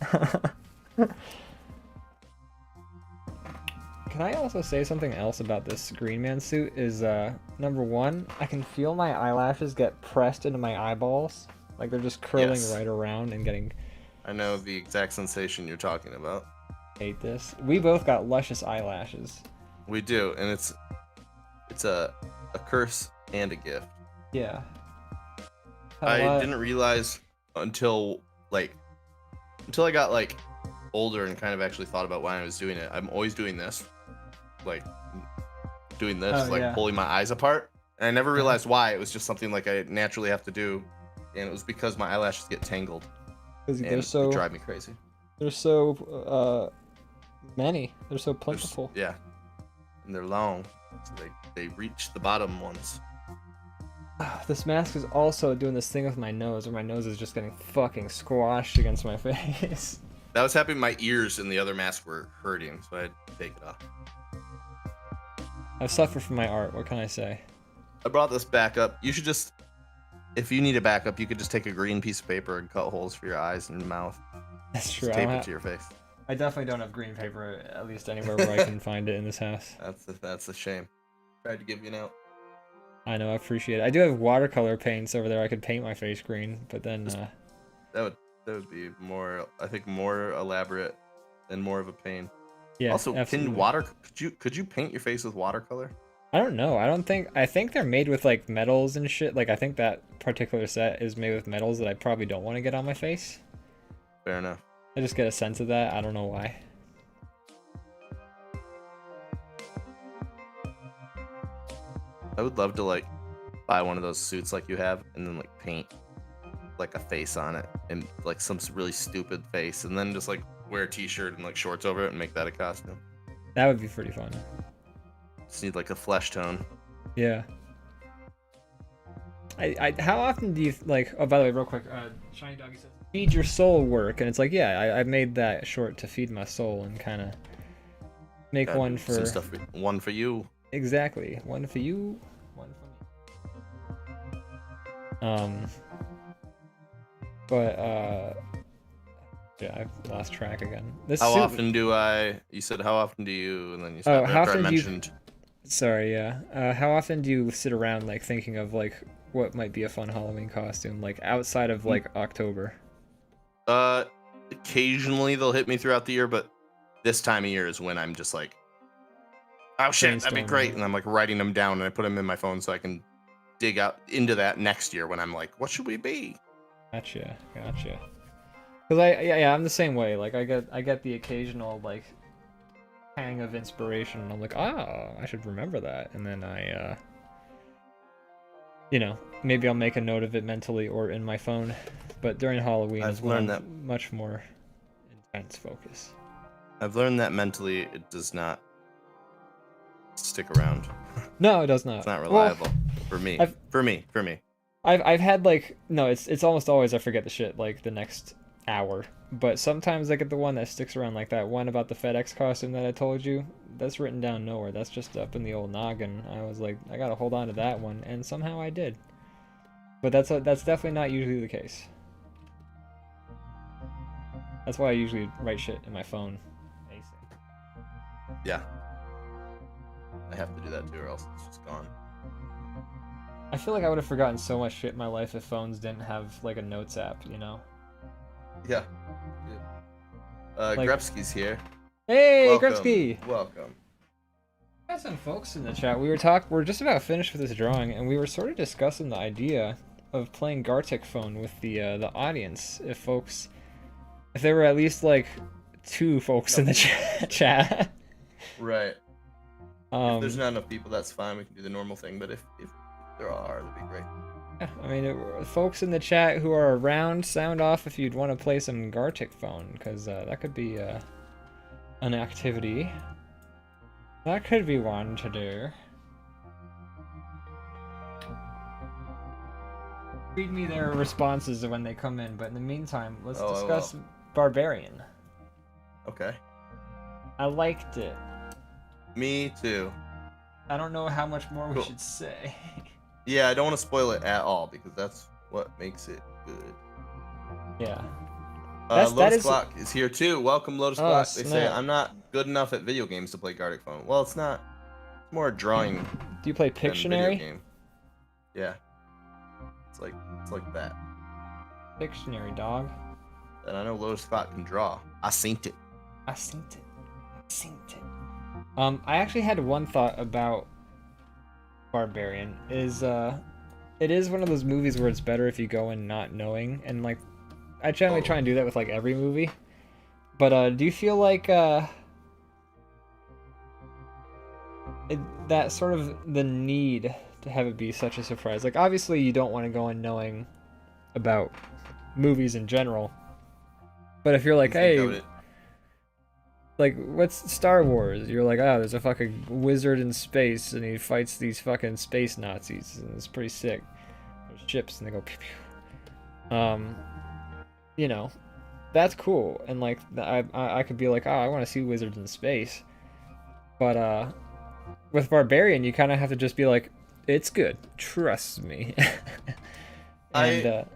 Can I also say something else about this Green Man suit? Is number one, I can feel my eyelashes get pressed into my eyeballs, like they're just curling Yes. right around and getting. I know the exact sensation you're talking about. Hate this. We both got luscious eyelashes. We do, and it's a curse and a gift. Yeah. I didn't realize until I got like older and kind of actually thought about why I was doing it. I'm always doing this, like doing this, Oh, like yeah. pulling my eyes apart, and I never realized why. It was just something like I naturally have to do, and it was because my eyelashes get tangled Because and they're it so drive me crazy. they're so many. They're so They're s- plentiful. yeah, and they're long, so they reach the bottom ones. This mask is also doing this thing with my nose, where my nose is just getting fucking squashed against my face. That was happening. My ears and the other mask were hurting, so I had to take it off. I've suffered from my art. What can I say? I brought this back up. You should just, if you need a backup, you could just take a green piece of paper and cut holes for your eyes and your mouth. That's Just true. tape it to your face. I definitely don't have green paper, at least anywhere where I can find it in this house. That's a shame. Tried to give you an out. I know, I appreciate it. I do have watercolor paints over there. I could paint my face green, but then That would be more, I think, more elaborate and more of a pain. yeah. Also, absolutely. could you paint your face with watercolor? I don't know. I think they're made with like metals and shit. Like I think that particular set is made with metals that I probably don't want to get on my face. Fair enough. I just get a sense of that. I don't know why. I would love to like buy one of those suits like you have and then like paint like a face on it and like some really stupid face and then just like wear a t-shirt and like shorts over it and make that a costume. That would be pretty fun. Just need like a flesh tone. Yeah. How often do you like? Oh, by the way, real quick, Shiny Doggy says, "Feed your soul work," and it's like, yeah, I made that short to feed my soul and kind of make Gotta one do for some stuff. One for you. exactly one for you, one for me. But yeah, I've lost track again. This How suit- often do I? You said how often do you? And then you said Oh, how after I often do you- mentioned. Sorry, yeah. How often do you sit around like thinking of like what might be a fun Halloween costume, like outside of like October? Occasionally they'll hit me throughout the year, but this time of year is when I'm just like, oh shit, that'd be Brainstorming. great, and I'm like writing them down and I put them in my phone so I can dig out into that next year when I'm like, what should we be? Gotcha. Cause I'm the same way. Like I get the occasional like pang of inspiration, and I'm like, I should remember that, and then I maybe I'll make a note of it mentally or in my phone. But during Halloween I've is when learned I'm much more intense focus. I've learned that mentally it does not stick around. No, it does not. It's not Well, reliable for me. I've- For me. I've had like no, it's almost always I forget the shit like the next hour. But sometimes I get the one that sticks around, like that one about the FedEx costume that I told you. That's written down nowhere. That's just up in the old noggin. I was like, I gotta hold on to that one, and somehow I did. But that's definitely not usually the case. That's why I usually write shit in my phone. Yeah. I have to do that too, or else it's just gone. I feel like I would have forgotten so much shit in my life if phones didn't have like a notes app, you know? Yeah. Like, Grepsky's here. hey, Welcome. Krupski! Welcome. Got some folks in the chat. We're just about finished with this drawing, and we were sort of discussing the idea of playing Gartic Phone with the audience. If there were at least like 2 folks in the chat. Right. If there's Um, not enough people, that's fine. We can do the normal thing. But if there are, that'd be great. yeah, I mean, folks in the chat who are around, sound off if you'd want to play some Gartic Phone, because that could be an activity. That could be one to do. Read me their responses when they come in, but in the meantime, let's discuss Barbarian. Okay. I liked it. Me too. I don't know how much more we Cool. should say. Yeah, I don't want to spoil it at all because that's what makes it good. Yeah. Lotus Clock is here too. Welcome, Lotus Clock. They snap. say I'm not good enough at video games to play Gartic Phone. Well, it's not. It's more a drawing. Do you play than Pictionary? video game. Yeah. It's like that. Pictionary, dog. And I know Lotus Clock can draw. I synced it. I synced it. I actually had one thought about Barbarian. It is one of those movies where it's better if you go in not knowing, and like, I generally try and do that with like every movie. But do you feel like that sort of the need to have it be such a surprise? Like, obviously you don't want to go in knowing about movies in general, but if you're like, hey, like, what's Star Wars? You're like, oh, there's a fucking wizard in space and he fights these fucking space Nazis and it's pretty sick. There's ships and they go pew pew. You know, that's cool, and like I could be like, oh, I want to see wizards in space, but with Barbarian you kind of have to just be like, it's good, trust me. And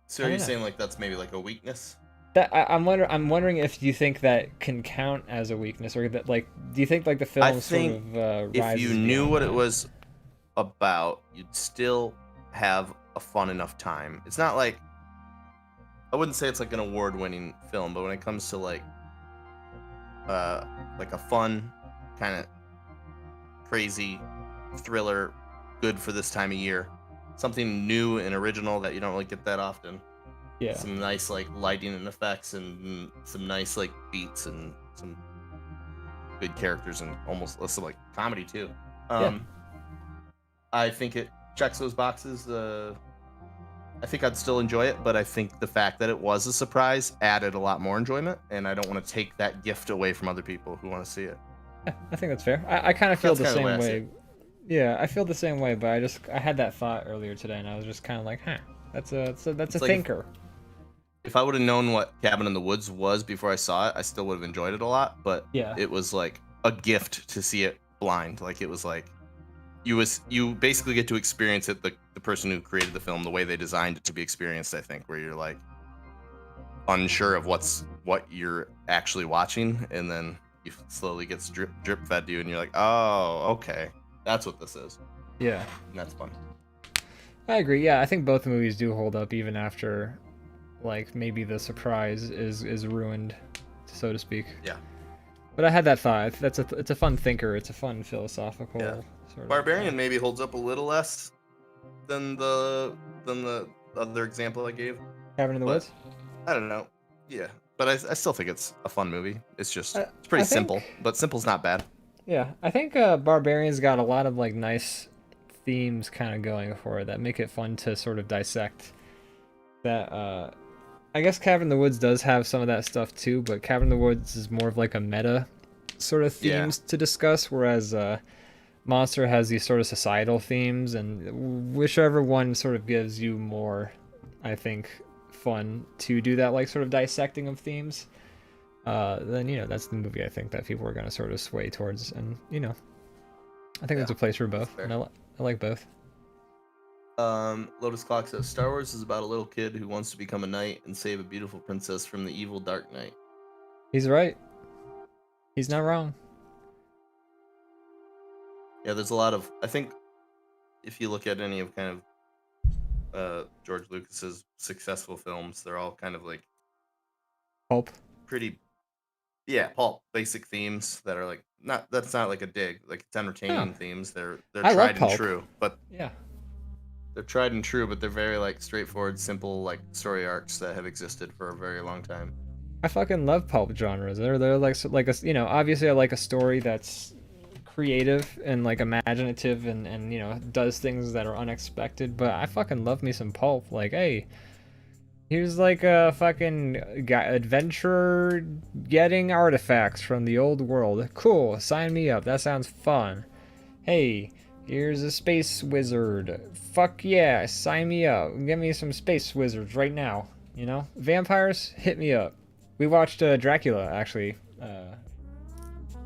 so are you saying like that's maybe like a weakness? That I'm wondering if you think that can count as a weakness, or that, like, do you think like the film sort of if you knew what it was about, you'd still have a fun enough time. It's not like, I wouldn't say it's like an award-winning film, but when it comes to like a fun kind of crazy thriller, good for this time of year, something new and original that you don't really get that often. Yeah. Some nice like lighting and effects and some nice like beats and some good characters and almost some like comedy too. Yeah. I think it checks those boxes. I think I'd still enjoy it, but I think the fact that it was a surprise added a lot more enjoyment, and I don't want to take that gift away from other people who want to see it. Yeah, I think that's fair. I kind of feel the same way. Yeah, I feel the same way, but I had that thought earlier today, and I was just kind of like, huh, that's a thinker. If I would have known what Cabin in the Woods was before I saw it, I still would have enjoyed it a lot, but yeah, it was like a gift to see it blind. Like, it was like you basically get to experience it, the person who created the film, the way they designed it to be experienced, I think, where you're like unsure of what you're actually watching, and then you slowly gets drip fed to you, and you're like, oh, okay, that's what this is. Yeah, and that's fun. I agree. Yeah, I think both movies do hold up even after, like, maybe the surprise is ruined, so to speak. Yeah. But I had that thought. It's a fun thinker. It's a fun philosophical. Yeah. Sort of Barbarian maybe holds up a little less than the other example I gave. Cabin in the Woods. I don't know. Yeah, but I still think it's a fun movie. It's just it's pretty simple, but simple's not bad. Yeah, I think Barbarian's got a lot of like nice themes kind of going for it that make it fun to sort of dissect. That I guess Cabin in the Woods does have some of that stuff too, but Cabin in the Woods is more of like a meta sort of themes to discuss, whereas Monster has these sort of societal themes, and whichever one sort of gives you more, I think, fun to do that like sort of dissecting of themes, then, you know, that's the movie I think that people are going to sort of sway towards, and, you know, I think there's a place for both, and I like both. Lotus Clock says Star Wars is about a little kid who wants to become a knight and save a beautiful princess from the evil Dark Knight. He's right. He's not wrong. Yeah, there's a lot of, I think if you look at any of kind George Lucas's successful films. They're all kind of like Pulp. pretty, yeah, pulp basic themes that are like not. That's not like a dig. Like it's Oh, entertaining themes. They're I love tried and pulp. true, but Yeah. they're tried and true, but they're very like straightforward, simple like story arcs that have existed for a very long time. I fucking love pulp genres. They're like like a obviously I like a story that's creative and like imaginative and does things that are unexpected. But I fucking love me some pulp. Like, hey, here's like a fucking adventurer getting artifacts from the old world. Cool, sign me up. That sounds fun. Hey, here's a space wizard. Fuck yeah, sign me up. Give me some space wizards right now. Vampires, hit me up. We watched Dracula actually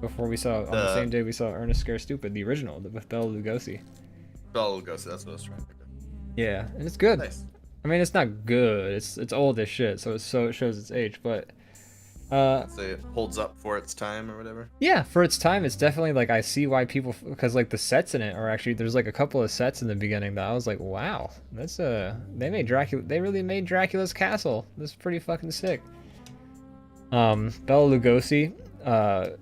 before we saw on the same day we saw Ernest Scared Stupid, the original with Bela Lugosi. Bela Lugosi, that's what I was trying to think of. Yeah, and it's good. Nice. I mean, it's not good. It's old as shit, so it shows its age. But Say it holds up for its time or whatever. yeah, for its time, it's definitely like I see why people, because like the sets in it are actually, there's like a couple of sets in the beginning that I was like, wow, that's they made Dracula, they really made Dracula's castle. This is pretty fucking sick. Bela Lugosi,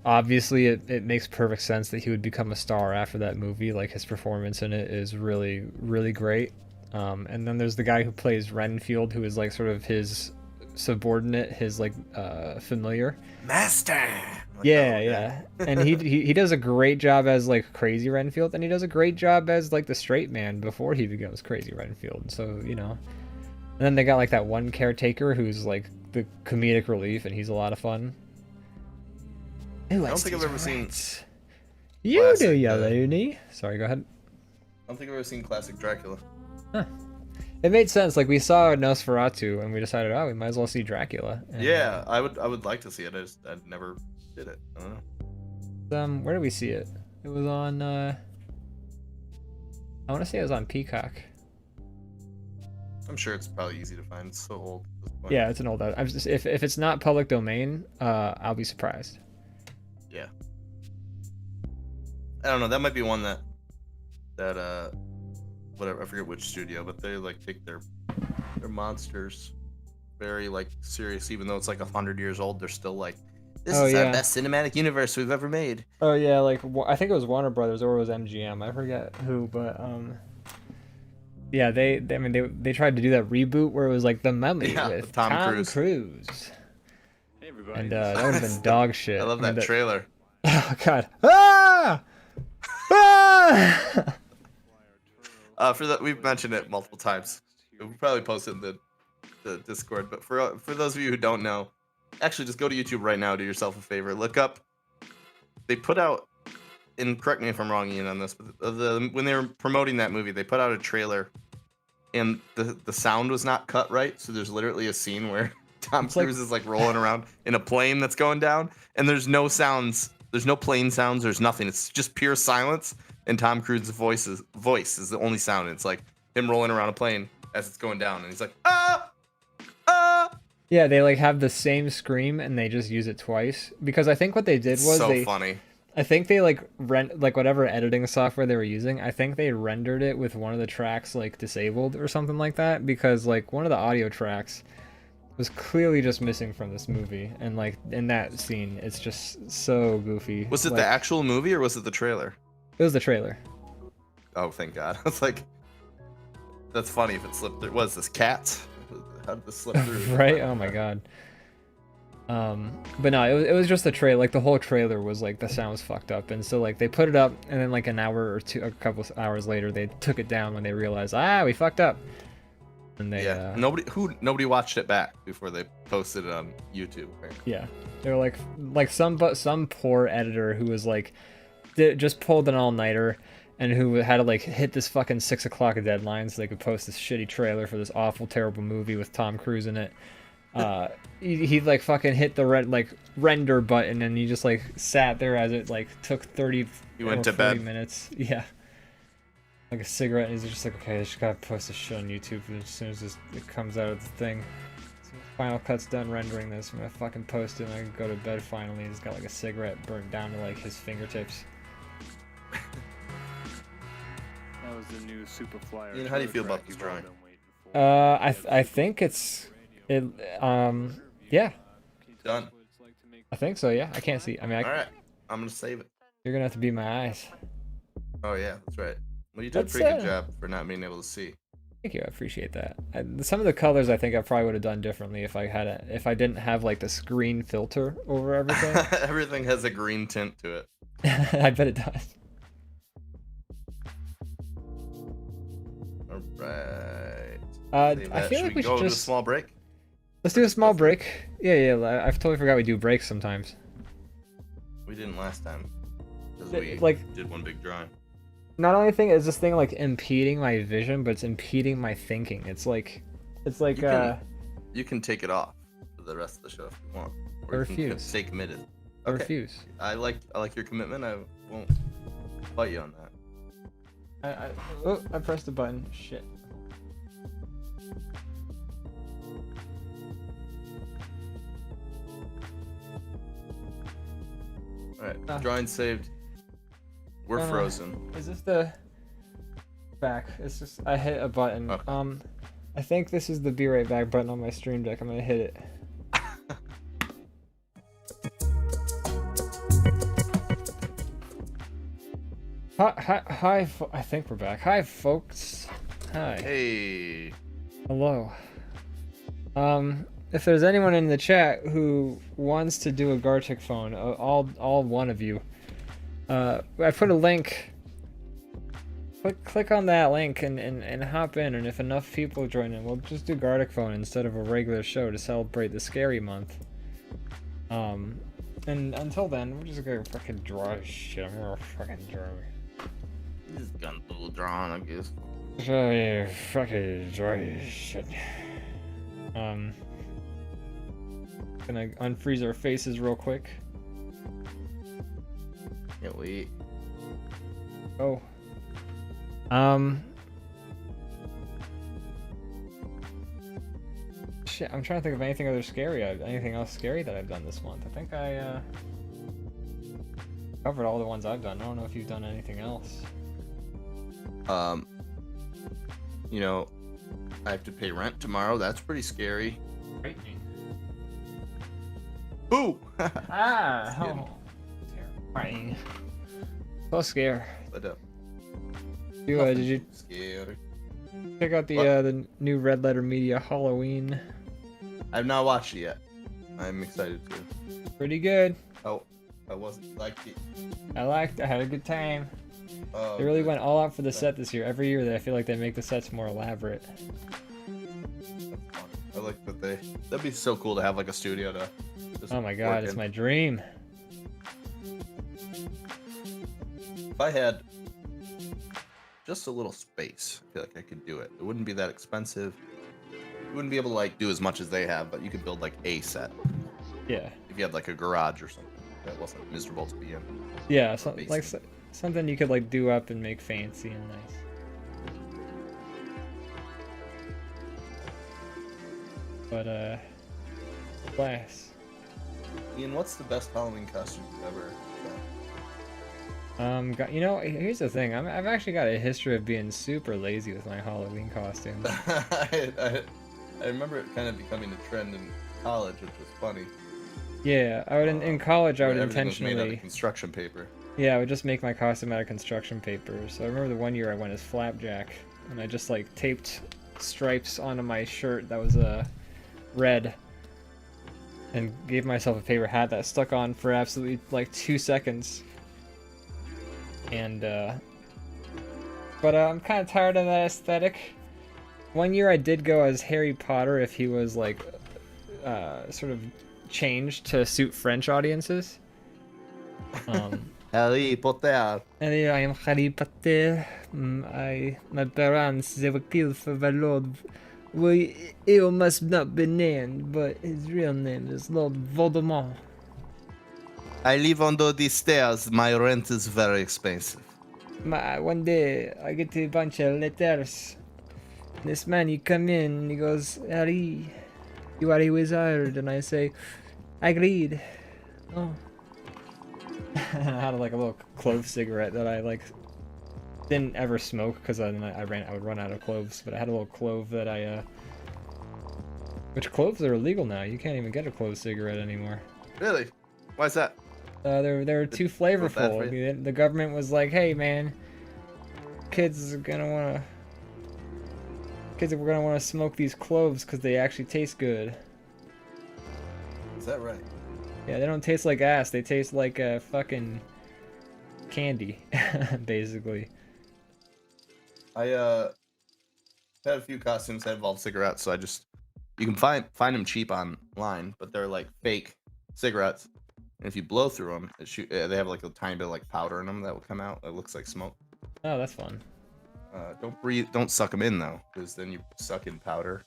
obviously it makes perfect sense that he would become a star after that movie. Like his performance in it is really, really great. And then there's the guy who plays Renfield, who is like sort of his subordinate, his like familiar Master. Like, yeah. And he does a great job as like crazy Renfield, and he does a great job as like the straight man before he becomes crazy Renfield. So and then they got like that one caretaker who's like the comedic relief, and he's a lot of fun. I don't think I've ever seen. You classic, do, ya loony. Sorry, go ahead. I don't think I've ever seen classic Dracula. Huh. It made sense. Like we saw Nosferatu, and we decided, oh, we might as well see Dracula. And, Yeah, I would like to see it. I never did it. I don't know. where did we see it? It was on. I want to say it was on Peacock. I'm sure it's probably easy to find. It's so old at this point. Yeah, it's an old. If it's not public domain, I'll be surprised. Yeah. I don't know. That might be one that whatever, I forget which studio, but they like take their monsters very like serious, even though it's like 100 years old. They're still like, this is our best cinematic universe we've ever made. Oh yeah, like I think it was Warner Brothers or it was MGM. I forget who, but yeah, they tried to do that reboot where it was like The Mummy with Tom Cruise. Hey everybody. And that would have been dog shit. I love that trailer. Oh god. Ah! Ah! For that, we've mentioned it multiple times. We'll probably post it in the Discord. But for those of you who don't know, actually just go to YouTube right now. Do yourself a favor. Look up. They put out, and correct me if I'm wrong, Ian, on this, but when they were promoting that movie, they put out a trailer, and the sound was not cut right. So there's literally a scene where Tom Cruise is like rolling around in a plane that's going down, and there's no sounds. There's no plane sounds. There's nothing. It's just pure silence. And Tom Cruise's voice is the only sound. It's like him rolling around a plane as it's going down, and he's like, ah, ah. Yeah, they like have the same scream, and they just use it twice. Because I think what they did was funny. I think they like whatever editing software they were using. I think they rendered it with one of the tracks like disabled or something like that. Because like one of the audio tracks was clearly just missing from this movie, and like in that scene, it's just so goofy. Was it the actual movie or was it the trailer? It was the trailer. Oh, thank God. I was like, that's funny if it slipped through. Was this cat? How did this slip through? Right? Oh my God. But no, it was just the trailer. Like the whole trailer was like the sound was fucked up, and so like they put it up, and then like an hour or two, a couple of hours later, they took it down when they realized we fucked up. And they nobody watched it back before they posted it on YouTube. Right? Yeah, they were like some poor editor who was like just pulled an all-nighter and who had to like hit this fucking 6 o'clock deadline so they could post this shitty trailer for this awful, terrible movie with Tom Cruise in it. He like fucking hit the render button, and he just like sat there as it like took 30 he went to 40 bed. minutes. Yeah. Like a cigarette, and he's just like, okay, I just gotta post this shit on YouTube as soon as it comes out of the thing. So Final Cut's done rendering this, I'm gonna fucking post it, and I can go to bed finally. He's got like a cigarette burnt down to like his fingertips. That was the new Superflyer. Ian, how do you feel about this drawing? I think it yeah, Done. I think so. Yeah, I can't see. I mean, All right. I'm gonna save it. you're gonna have to be my eyes. Oh yeah, that's right. Well, you did a Let's pretty good job for not being able to see. thank you. I appreciate that. Some of the colors I think I probably would have done differently if I didn't have like the screen filter over everything. Everything has a green tint to it. I bet it does. All right. Save I that. feel Should like we we go should to a just small break? let's do a small Go for it. break. Yeah. I totally forgot we do breaks sometimes. We didn't last time because we Like, did one big drawing. not only thing is this thing like impeding my vision, but it's impeding my thinking. It's like You can take it off for the rest of the show if you want. I Or you can refuse. stay committed. I Okay. refuse. I like your commitment. I won't fight you on that. I pressed the button. Shit. All right. Ah. Drawing saved. We're No. frozen. Is this the back? It's just I hit a button. Okay. I think this is the be right back button on my stream deck. I'm gonna hit it. Hi, I think we're back. Hi, folks. Hi. Hey. Hello. If there's anyone in the chat who wants to do a Gartic phone, all one of you, I put a link. Click on that link and hop in, and if enough people join in, we'll just do Gartic phone instead of a regular show to celebrate the scary month. And until then, we're just gonna fucking draw shit. I'm gonna fucking draw. Just got a little drawing, I guess. Oh yeah, fucking draw shit. Gonna unfreeze our faces real quick. Can't wait. Oh. Shit, I'm trying to think of anything anything else scary that I've done this month. I think I covered all the ones I've done. I don't know if you've done anything else. You know, I have to pay rent tomorrow. That's pretty scary. Frightening. Boo! Ah, Just kidding. terrifying. So scare. But, Did you Scary. check out What? the new Red Letter Media Halloween? I've not watched it yet. I'm excited to. Pretty good. Oh, I wasn't like it. I had a good time. Oh, They really good. went all out for the set this year. Every year, I feel like they make the sets more elaborate. That's fun. I like that that'd be so cool to have like a studio to just Oh my god, work it's in. my dream. If I had just a little space, I feel like I could do it. It wouldn't be that expensive. You wouldn't be able to like do as much as they have, but you could build like a set Yeah. if you had like a garage or something that wasn't miserable to be in. Yeah, Basically. like something you could like do up and make fancy and nice. But glass. Ian, what's the best Halloween costume you've ever You know, here's the thing. I've actually got a history of being super lazy with my Halloween costumes. done? I remember it kind of becoming a trend in college, which was funny. Yeah, I would in college I would Everything was made out intentionally. of construction paper. Yeah, I would just make my costume out of construction paper. So I remember the one year I went as Flapjack, and I just like taped stripes onto my shirt that was red, and gave myself a paper hat that stuck on for absolutely like 2 seconds. And but I'm kind of tired of that aesthetic. One year I did go as Harry Potter if he was like sort of changed to suit French audiences. Harry Potter. And here I am Harry Potter. My parents they were killed for the Lord. He must not be named, but his real name is Lord Voldemort. I live under the stairs. My rent is very expensive. One day I get a bunch of letters. This man he come in and he goes, Harry, you are a wizard, and I say, agreed. Oh. I had like a little clove cigarette that I like didn't ever smoke because I would run out of cloves, but I had a little clove that which cloves are illegal now. You can't even get a clove cigarette anymore. Really? Why's that? They're too flavorful. The government was like, hey man, kids are gonna wanna smoke these cloves because they actually taste good. Is that right? Yeah, they don't taste like ass. They taste like fucking candy, basically. I had a few costumes that involve cigarettes, so you can find them cheap online, but they're like fake cigarettes. And if you blow through them, they have like a tiny bit of like powder in them that will come out. It looks like smoke. Oh, that's fun. Don't suck them in though, because then you suck in powder.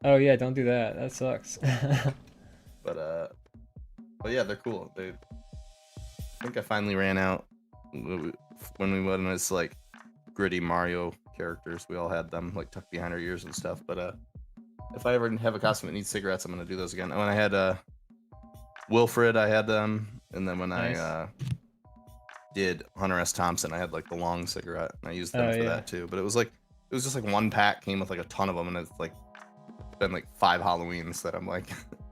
Oh yeah, don't do that. That sucks. But yeah, they're cool. I think I finally ran out when we went as like gritty Mario characters. We all had them like tucked behind our ears and stuff. But if I ever have a costume that needs cigarettes, I'm gonna do those again. When I had Wilfred, I had them, and then when nice. I did Hunter S. Thompson, I had like the long cigarette, and I used them for that too. But it was just like one pack came with like a ton of them, and it's like been like 5 Halloweens that I'm like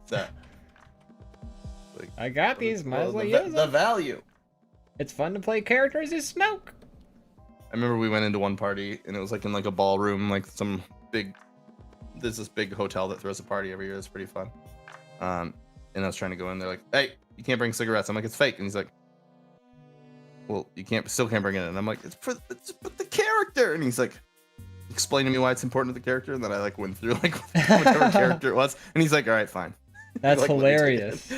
that. Like, I got these. Might as well use them. The value. It's fun to play characters who smoke. I remember we went into one party, and it was like in like a ballroom, like there's this big hotel that throws a party every year. It's pretty fun. And I was trying to go in. They're like, "Hey, you can't bring cigarettes." I'm like, "It's fake." And he's like, "Well, still can't bring it in." And I'm like, "It's for the character." And he's like, "Explain to me why it's important to the character." And then I like went through like whatever character it was, and he's like, "All right, fine." That's like, hilarious.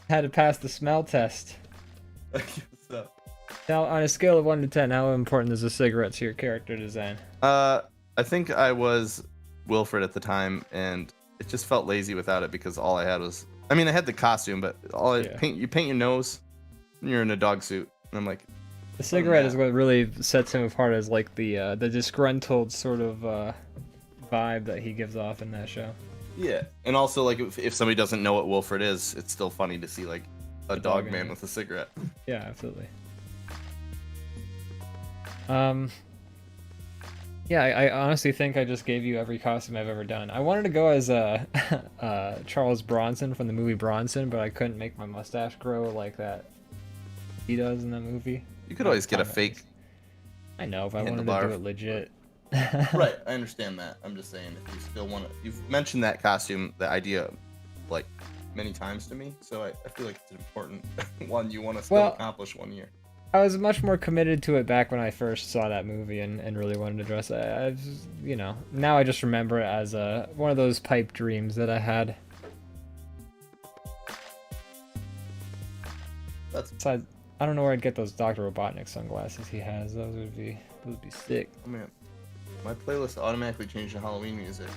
Had to pass the smell test. So. Now, on a scale of 1 to 10, how important is a cigarette to your character design? I think I was Wilfred at the time, and it just felt lazy without it because all I had was, I mean, I had the costume, but you paint your nose, and you're in a dog suit, and I'm like, the cigarette is what really sets him apart as like the disgruntled sort of vibe that he gives off in that show. Yeah, and also like if somebody doesn't know what Wilfred is, it's still funny to see like a dog man with a cigarette. Yeah, absolutely. Yeah, I honestly think I just gave you every costume I've ever done. I wanted to go as Charles Bronson from the movie Bronson, but I couldn't make my mustache grow like that he does in the movie. You could always get a fake. I know, if I wanted to do it legit. Right, I understand that. I'm just saying, if you still want to, you've mentioned that costume, the idea, like many times to me, so I feel like it's an important one you want to still accomplish one year. I was much more committed to it back when I first saw that movie and really wanted to dress it. I just, now I just remember it as one of those pipe dreams that I had. Besides, I don't know where I'd get those Dr. Robotnik sunglasses he has. Those would be sick. Oh man, my playlist automatically changed to Halloween music.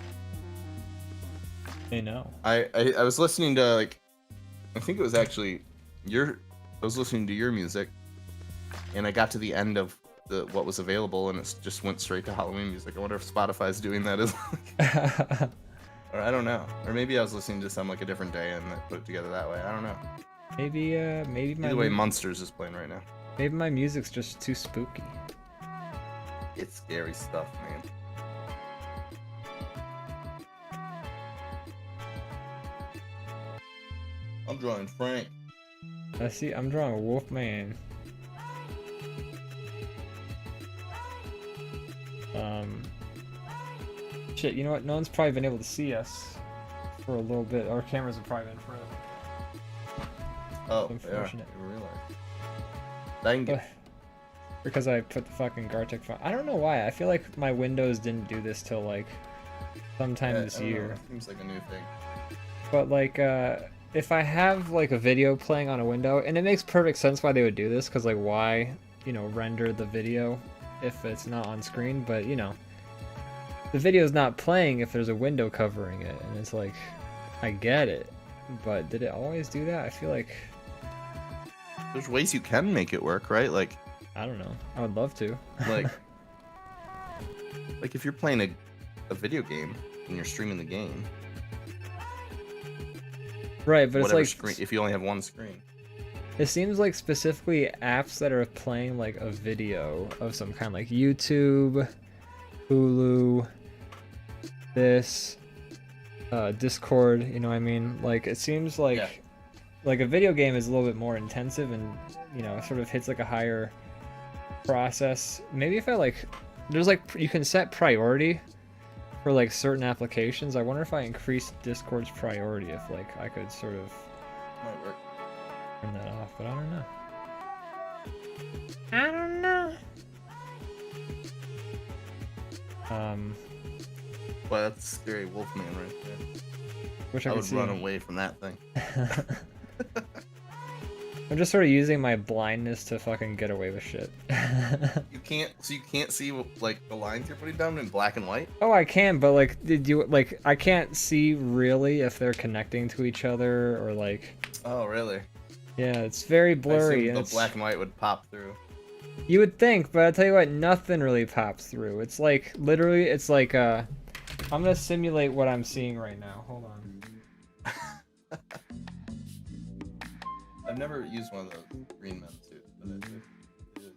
I know. I was listening to like, I think it was actually I was listening to your music. And I got to the end of what was available, and it just went straight to Halloween music. I wonder if Spotify's doing that as like, or I don't know, or maybe I was listening to some like a different day and I put it together that way. I don't know. Maybe my either way, Monsters is playing right now. Maybe my music's just too spooky. It's scary stuff, man. I'm drawing Frank. I'm drawing a wolf man. Shit, you know what? No one's probably been able to see us for a little bit. Our cameras have probably been frozen. Oh, unfortunate. Yeah, I realize. Because I put the fucking Gartic font. I don't know why. I feel like my Windows didn't do this till like sometime this year. It seems like a new thing. But like, if I have like a video playing on a window, and it makes perfect sense why they would do this, because like why, render the video if it's not on screen, but the video's not playing if there's a window covering it, and it's like, I get it, but did it always do that? I feel like there's ways you can make it work, right? Like, I don't know. I would love to. like if you're playing a video game and you're streaming the game, right? But it's like screen, if you only have one screen. It seems like specifically apps that are playing like a video of some kind, like YouTube, Hulu, this, Discord. You know what I mean? Like it seems like Yeah. like a video game is a little bit more intensive and sort of hits like a higher process. Maybe if I like, there's like you can set priority for like certain applications. I wonder if I increase Discord's priority, if like I could sort of Might work. turn that off, but I don't know. I don't know. Well, that's scary Wolfman right there. Wish I I could would see run him. away from that thing. I'm just sort of using my blindness to fucking get away with shit. You can't see like the lines you're putting down in black and white. Oh, I can, but like, did you like? I can't see really if they're connecting to each other or like. Oh, really? Yeah, it's very I blurry. assumed And the black and white would pop through. you would think, but I tell you what, nothing really pops through. It's like literally, it's like I'm gonna simulate what I'm seeing right now. Hold on. I've never used one of those green men suits, but it seems fun.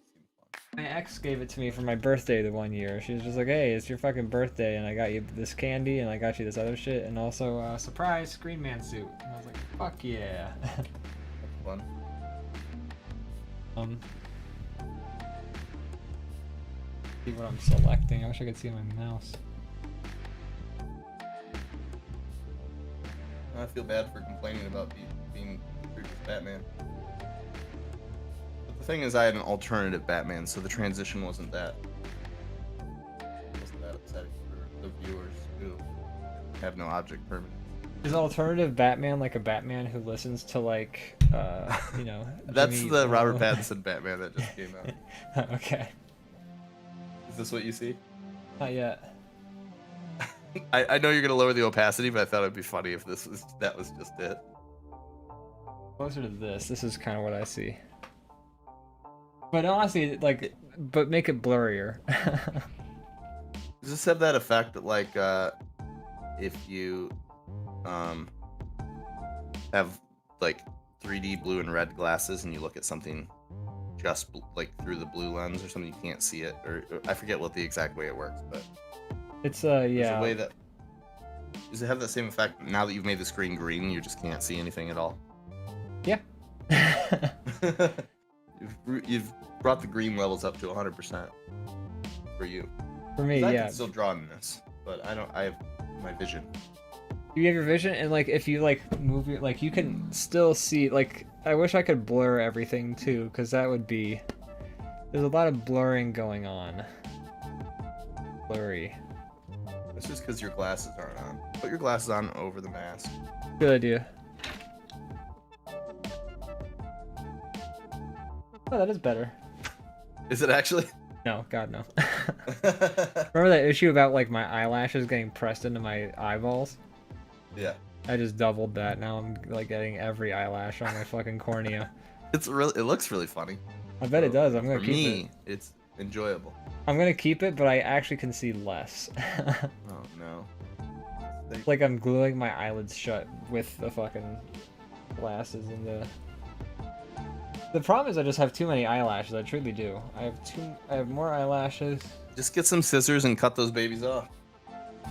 My ex gave it to me for my birthday the one year. She was just like, "Hey, it's your fucking birthday, and I got you this candy, and I got you this other shit, and also surprise Green Man suit." And I was like, "Fuck yeah!" That's fun. See what I'm selecting. I wish I could see my mouse. I feel bad for complaining about being treated as Batman. But the thing is, I had an alternative Batman, so the transition wasn't that upsetting for the viewers who have no object permanence. Is alternative Batman like a Batman who listens to like That's Jimmy the Robert Kimmel? Pattinson Batman that just came out. Okay, Is this what you see? not yet. I know you're gonna lower the opacity, but I thought it'd be funny if that was just it. Closer to this is kind of what I see. But honestly, like, but make it blurrier. Does this have that effect that, like, if you have like 3D blue and red glasses and you look at something just like through the blue lens or something, you can't see it, or I forget what the exact way it works, but It's there's yeah. a way that does it have that same effect now that you've made the screen green? You just can't see anything at all. Yeah. You've brought the green levels up to 100% for you. For me, 'Cause I yeah. can still draw in this, but I don't. I have my vision. You have your vision, and like if you like move your like you can still see. Like I wish I could blur everything too, because that would be. There's a lot of blurring going on. Blurry. It's just because your glasses aren't on. Put your glasses on over the mask. Good idea. Oh, that is better. Is it actually? No, God no. Remember that issue about like my eyelashes getting pressed into my eyeballs? Yeah. I just doubled that. Now I'm like getting every eyelash on my fucking cornea. It's really. It looks really funny. I bet it does. I'm gonna For keep me, it. it's enjoyable. I'm gonna keep it, but I actually can see less. Oh no. Like I'm gluing my eyelids shut with the fucking glasses and the. The problem is I just have too many eyelashes. I truly do. I have more eyelashes. Just get some scissors and cut those babies off.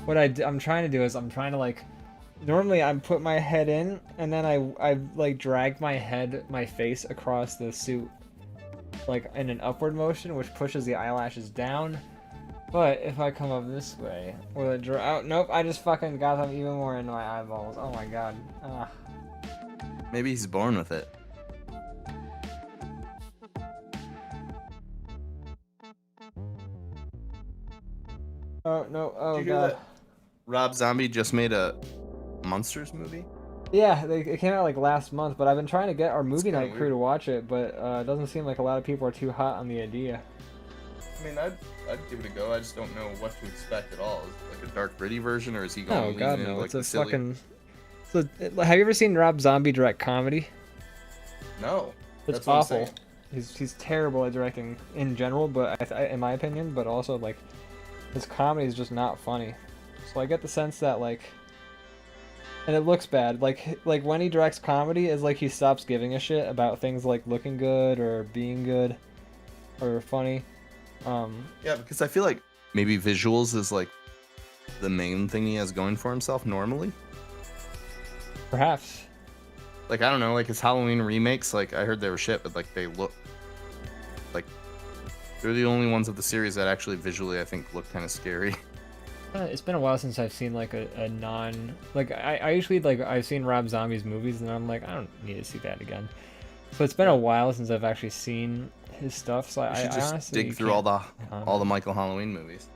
What I'm trying to do is I'm trying to like. Normally I put my head in and then I like drag my face across the suit, like in an upward motion, which pushes the eyelashes down. But if I come up this way, will it draw out? Nope, I just fucking got them even more into my eyeballs. Oh my god. Ah. Maybe he's born with it. Oh no! Oh Did you hear god. that Rob Zombie just made a Monsters movie? Yeah, it came out like last month, but I've been trying to get our movie kinda night crew weird. to watch it, but it doesn't seem like a lot of people are too hot on the idea. I mean, I'd give it a go. I just don't know what to expect at all. Is it like a dark, gritty version, or is he going? Oh leaning god into, no! like, It's a the silly... fucking. So, have you ever seen Rob Zombie direct comedy? No. It's That's what I'm awful. saying. He's terrible at directing in general, but in my opinion, but also like his comedy is just not funny. So I get the sense that like and it looks bad. Like when he directs comedy, it's like he stops giving a shit about things like looking good or being good or funny. Yeah, because I feel like maybe visuals is like the main thing he has going for himself normally. Perhaps. Like I don't know, like his Halloween remakes, like I heard they were shit, but like they look like they're the only ones of the series that actually visually I think look kind of scary. It's been a while since I've seen like a non like I usually like I've seen Rob Zombie's movies and I'm like I don't need to see that again. So it's been a while since I've actually seen his stuff. So We should I just honestly dig through all can't. the Michael Halloween movies.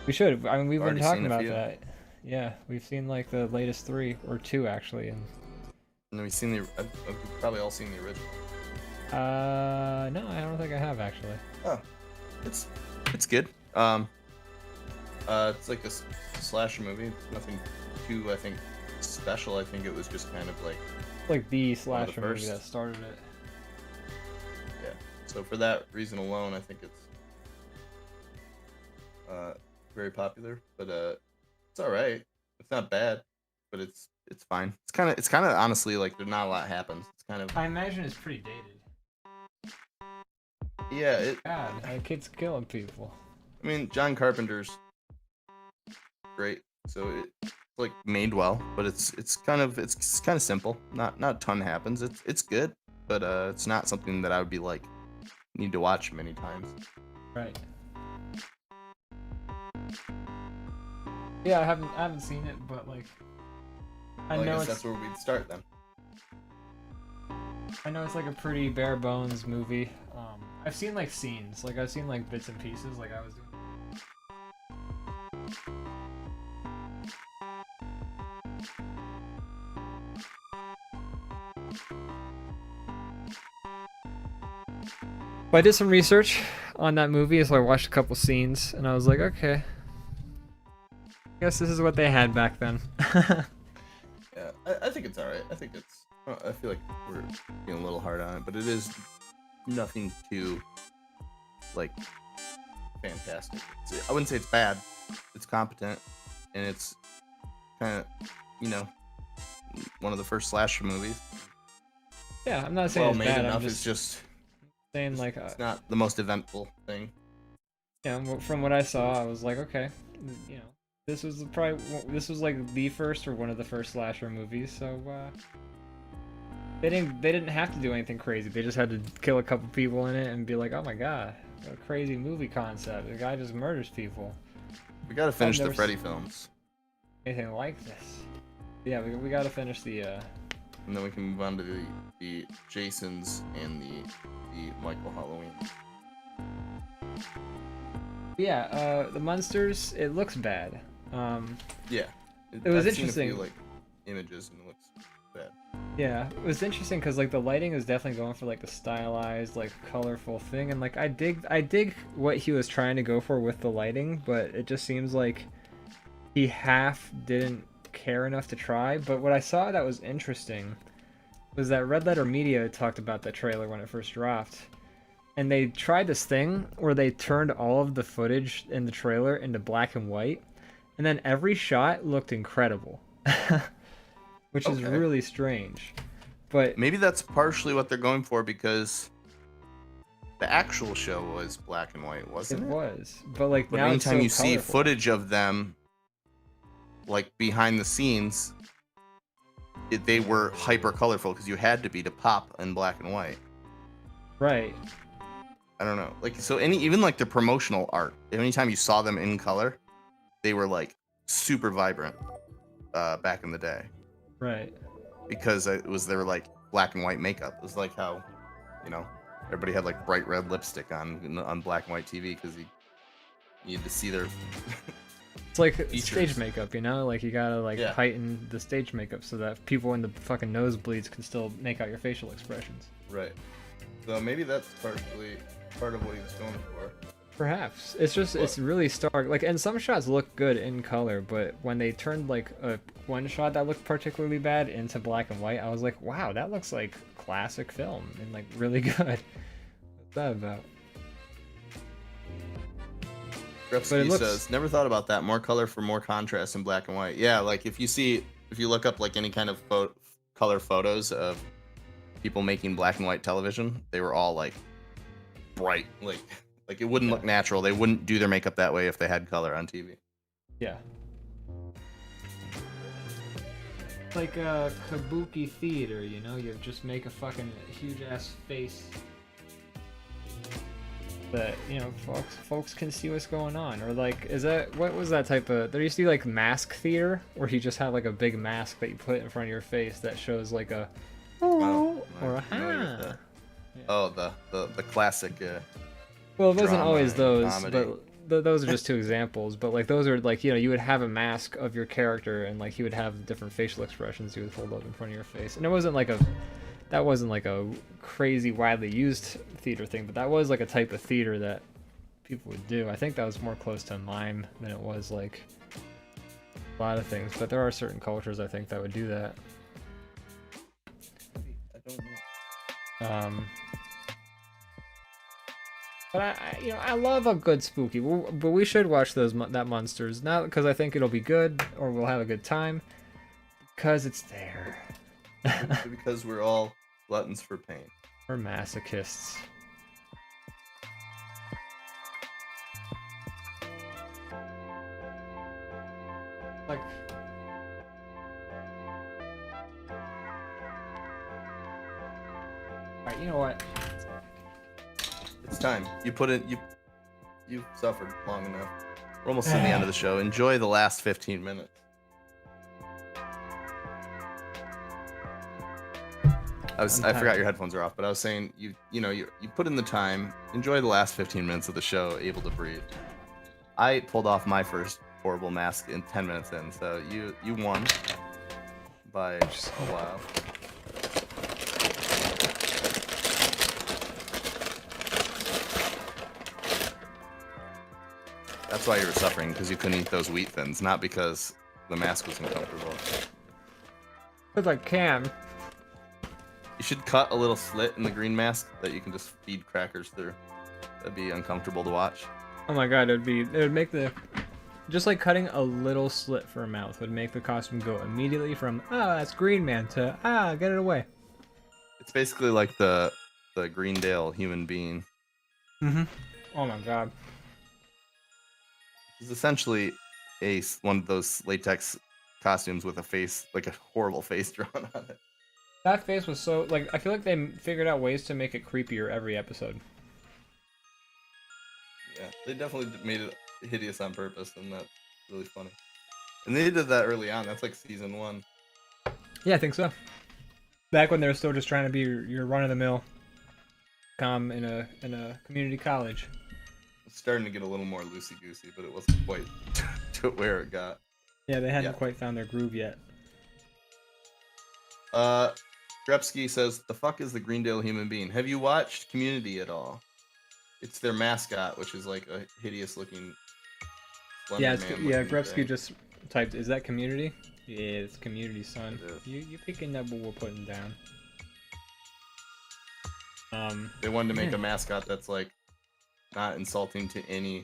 We should. I mean, we've been Already talking seen a about few. that. Yeah, we've seen like the latest 3 or 2 actually, and And then we've seen we've probably all seen the original. no, I don't think I have actually. Oh, it's good. It's like a slasher movie. Nothing too, I think, special. I think it was just kind of like Like the one of slasher the movie first. that started it. Yeah. So for that reason alone, I think it's very popular. But it's all right. It's not bad, but it's fine. It's kind of honestly like there's not a lot happens. It's kind of I imagine it's pretty dated. yeah. God, that kid's killing people. I mean, John Carpenter's great, so it's like made well, but it's kind of simple. Not a ton happens. It's good, but it's not something that I would be like need to watch many times. Right. Yeah, I haven't seen it, but like I Well, know guess it's that's where we'd start then. I know it's like a pretty bare bones movie. I've seen like scenes, like I've seen like bits and pieces, like I was doing. But I did some research on that movie, so I watched a couple scenes, and I was like, okay, I guess this is what they had back then. Yeah, I think it's all right. I think it's. I feel like we're being a little hard on it, but it is nothing too like fantastic. I wouldn't say it's bad. It's competent, and it's kind of one of the first slasher movies. Yeah, I'm not saying Well it's made bad. enough. I'm It's just saying like, it's not the most eventful thing. from what I saw, I was like, okay, this was like the first or one of the first slasher movies, so they didn't have to do anything crazy. They just had to kill a couple people in it and be like, oh my god, what a crazy movie concept. The guy just murders people. We gotta finish the never Freddy films, Anything like this. Yeah, we gotta finish the and then we can move on to the Jasons and the Michael Halloween. yeah, the Munsters, it looks bad. Yeah, It was I've seen interesting. a few, like images and it looks bad. Yeah, it was interesting because like the lighting is definitely going for like the stylized, like colorful thing, and like I dig what he was trying to go for with the lighting, but it just seems like he half didn't care enough to try. But what I saw that was interesting was that Red Letter Media talked about the trailer when it first dropped, and they tried this thing where they turned all of the footage in the trailer into black and white, and then every shot looked incredible. Which is Okay. really strange. But Maybe that's partially what they're going for because the actual show was black and white, it wasn't it? was. But like But now it's anytime so you see colorful. footage of them, like behind the scenes, they were hyper colorful because you had to be to pop in black and white. Right. I don't know, like so even like the promotional art. Anytime you saw them in color, they were like super vibrant back in the day. Right. Because they were like black and white makeup. It was like how, everybody had like bright red lipstick on black and white TV because you needed to see their. It's like Features. stage makeup, Like you gotta like Yeah. heighten the stage makeup so that people in the fucking nosebleeds can still make out your facial expressions. Right. So maybe that's partially part of what he was going for. Perhaps. It's just it's really stark. Like, and some shots look good in color, but when they turned like a one shot that looked particularly bad into black and white, I was like, wow, that looks like classic film and like really good. What's that about? But it Grepsky looks- says, never thought about that. More color for more contrast in black and white. Yeah, like if you see if you look up like any kind of color photos of people making black and white television, they were all like bright, like it wouldn't look natural. They wouldn't do their makeup that way if they had color on TV. Yeah. Like a kabuki theater, you know, you just make a fucking huge ass face that, you know, folks can see what's going on. Or like, what was that type of, there used to be like mask theater where you just have like a big mask that you put in front of your face that shows like a Oh, or a familiar with ha. that. Oh, the classic. Well, it wasn't drama always and those, comedy. but those are just two examples. But like those are like, you know, you would have a mask of your character and like he would have different facial expressions you would hold up in front of your face. And it wasn't like that wasn't like a crazy widely used theater thing, but that was like a type of theater that people would do. I think that was more close to mime than it was like a lot of things. But there are certain cultures I think that would do that. I don't know. But I love a good spooky. But we should watch that Monsters, not because I think it'll be good or we'll have a good time, because it's there. Because we're all gluttons for pain. We're masochists. Like, alright, you know what? It's time. You've suffered long enough. We're almost to the end of the show. Enjoy the last 15 minutes. I forgot your headphones are off, but I was saying you put in the time. Enjoy the last 15 minutes of the show, able to breathe. I pulled off my first horrible mask in 10 minutes in, so you won by a while. That's why you were suffering, because you couldn't eat those wheat thins, not because the mask was uncomfortable. Because I can. You should cut a little slit in the green mask that you can just feed crackers through. That'd be uncomfortable to watch. Oh my god, it would make just like cutting a little slit for a mouth would make the costume go immediately from that's Green Man to get it away. It's basically like the Greendale human being. Mm-hmm. Oh my god. It's essentially one of those latex costumes with a face, like a horrible face drawn on it. That face was so, like, I feel like they figured out ways to make it creepier every episode. Yeah, they definitely made it hideous on purpose, and that's really funny. And they did that early on. That's like season 1. Yeah, I think so. Back when they were still just trying to be your run-of-the-mill in a community college. It's starting to get a little more loosey-goosey, but it wasn't quite to where it got. Yeah, they hadn't quite found their groove yet. Grepsky says, "The fuck is the Greendale human being? Have you watched Community at all? It's their mascot, which is like a hideous-looking Yeah, Slender Man Grepsky thing. just typed, is that Community? Yeah, it's Community, son. It is. You picking up what we're putting down. They wanted to make a mascot that's like not insulting to any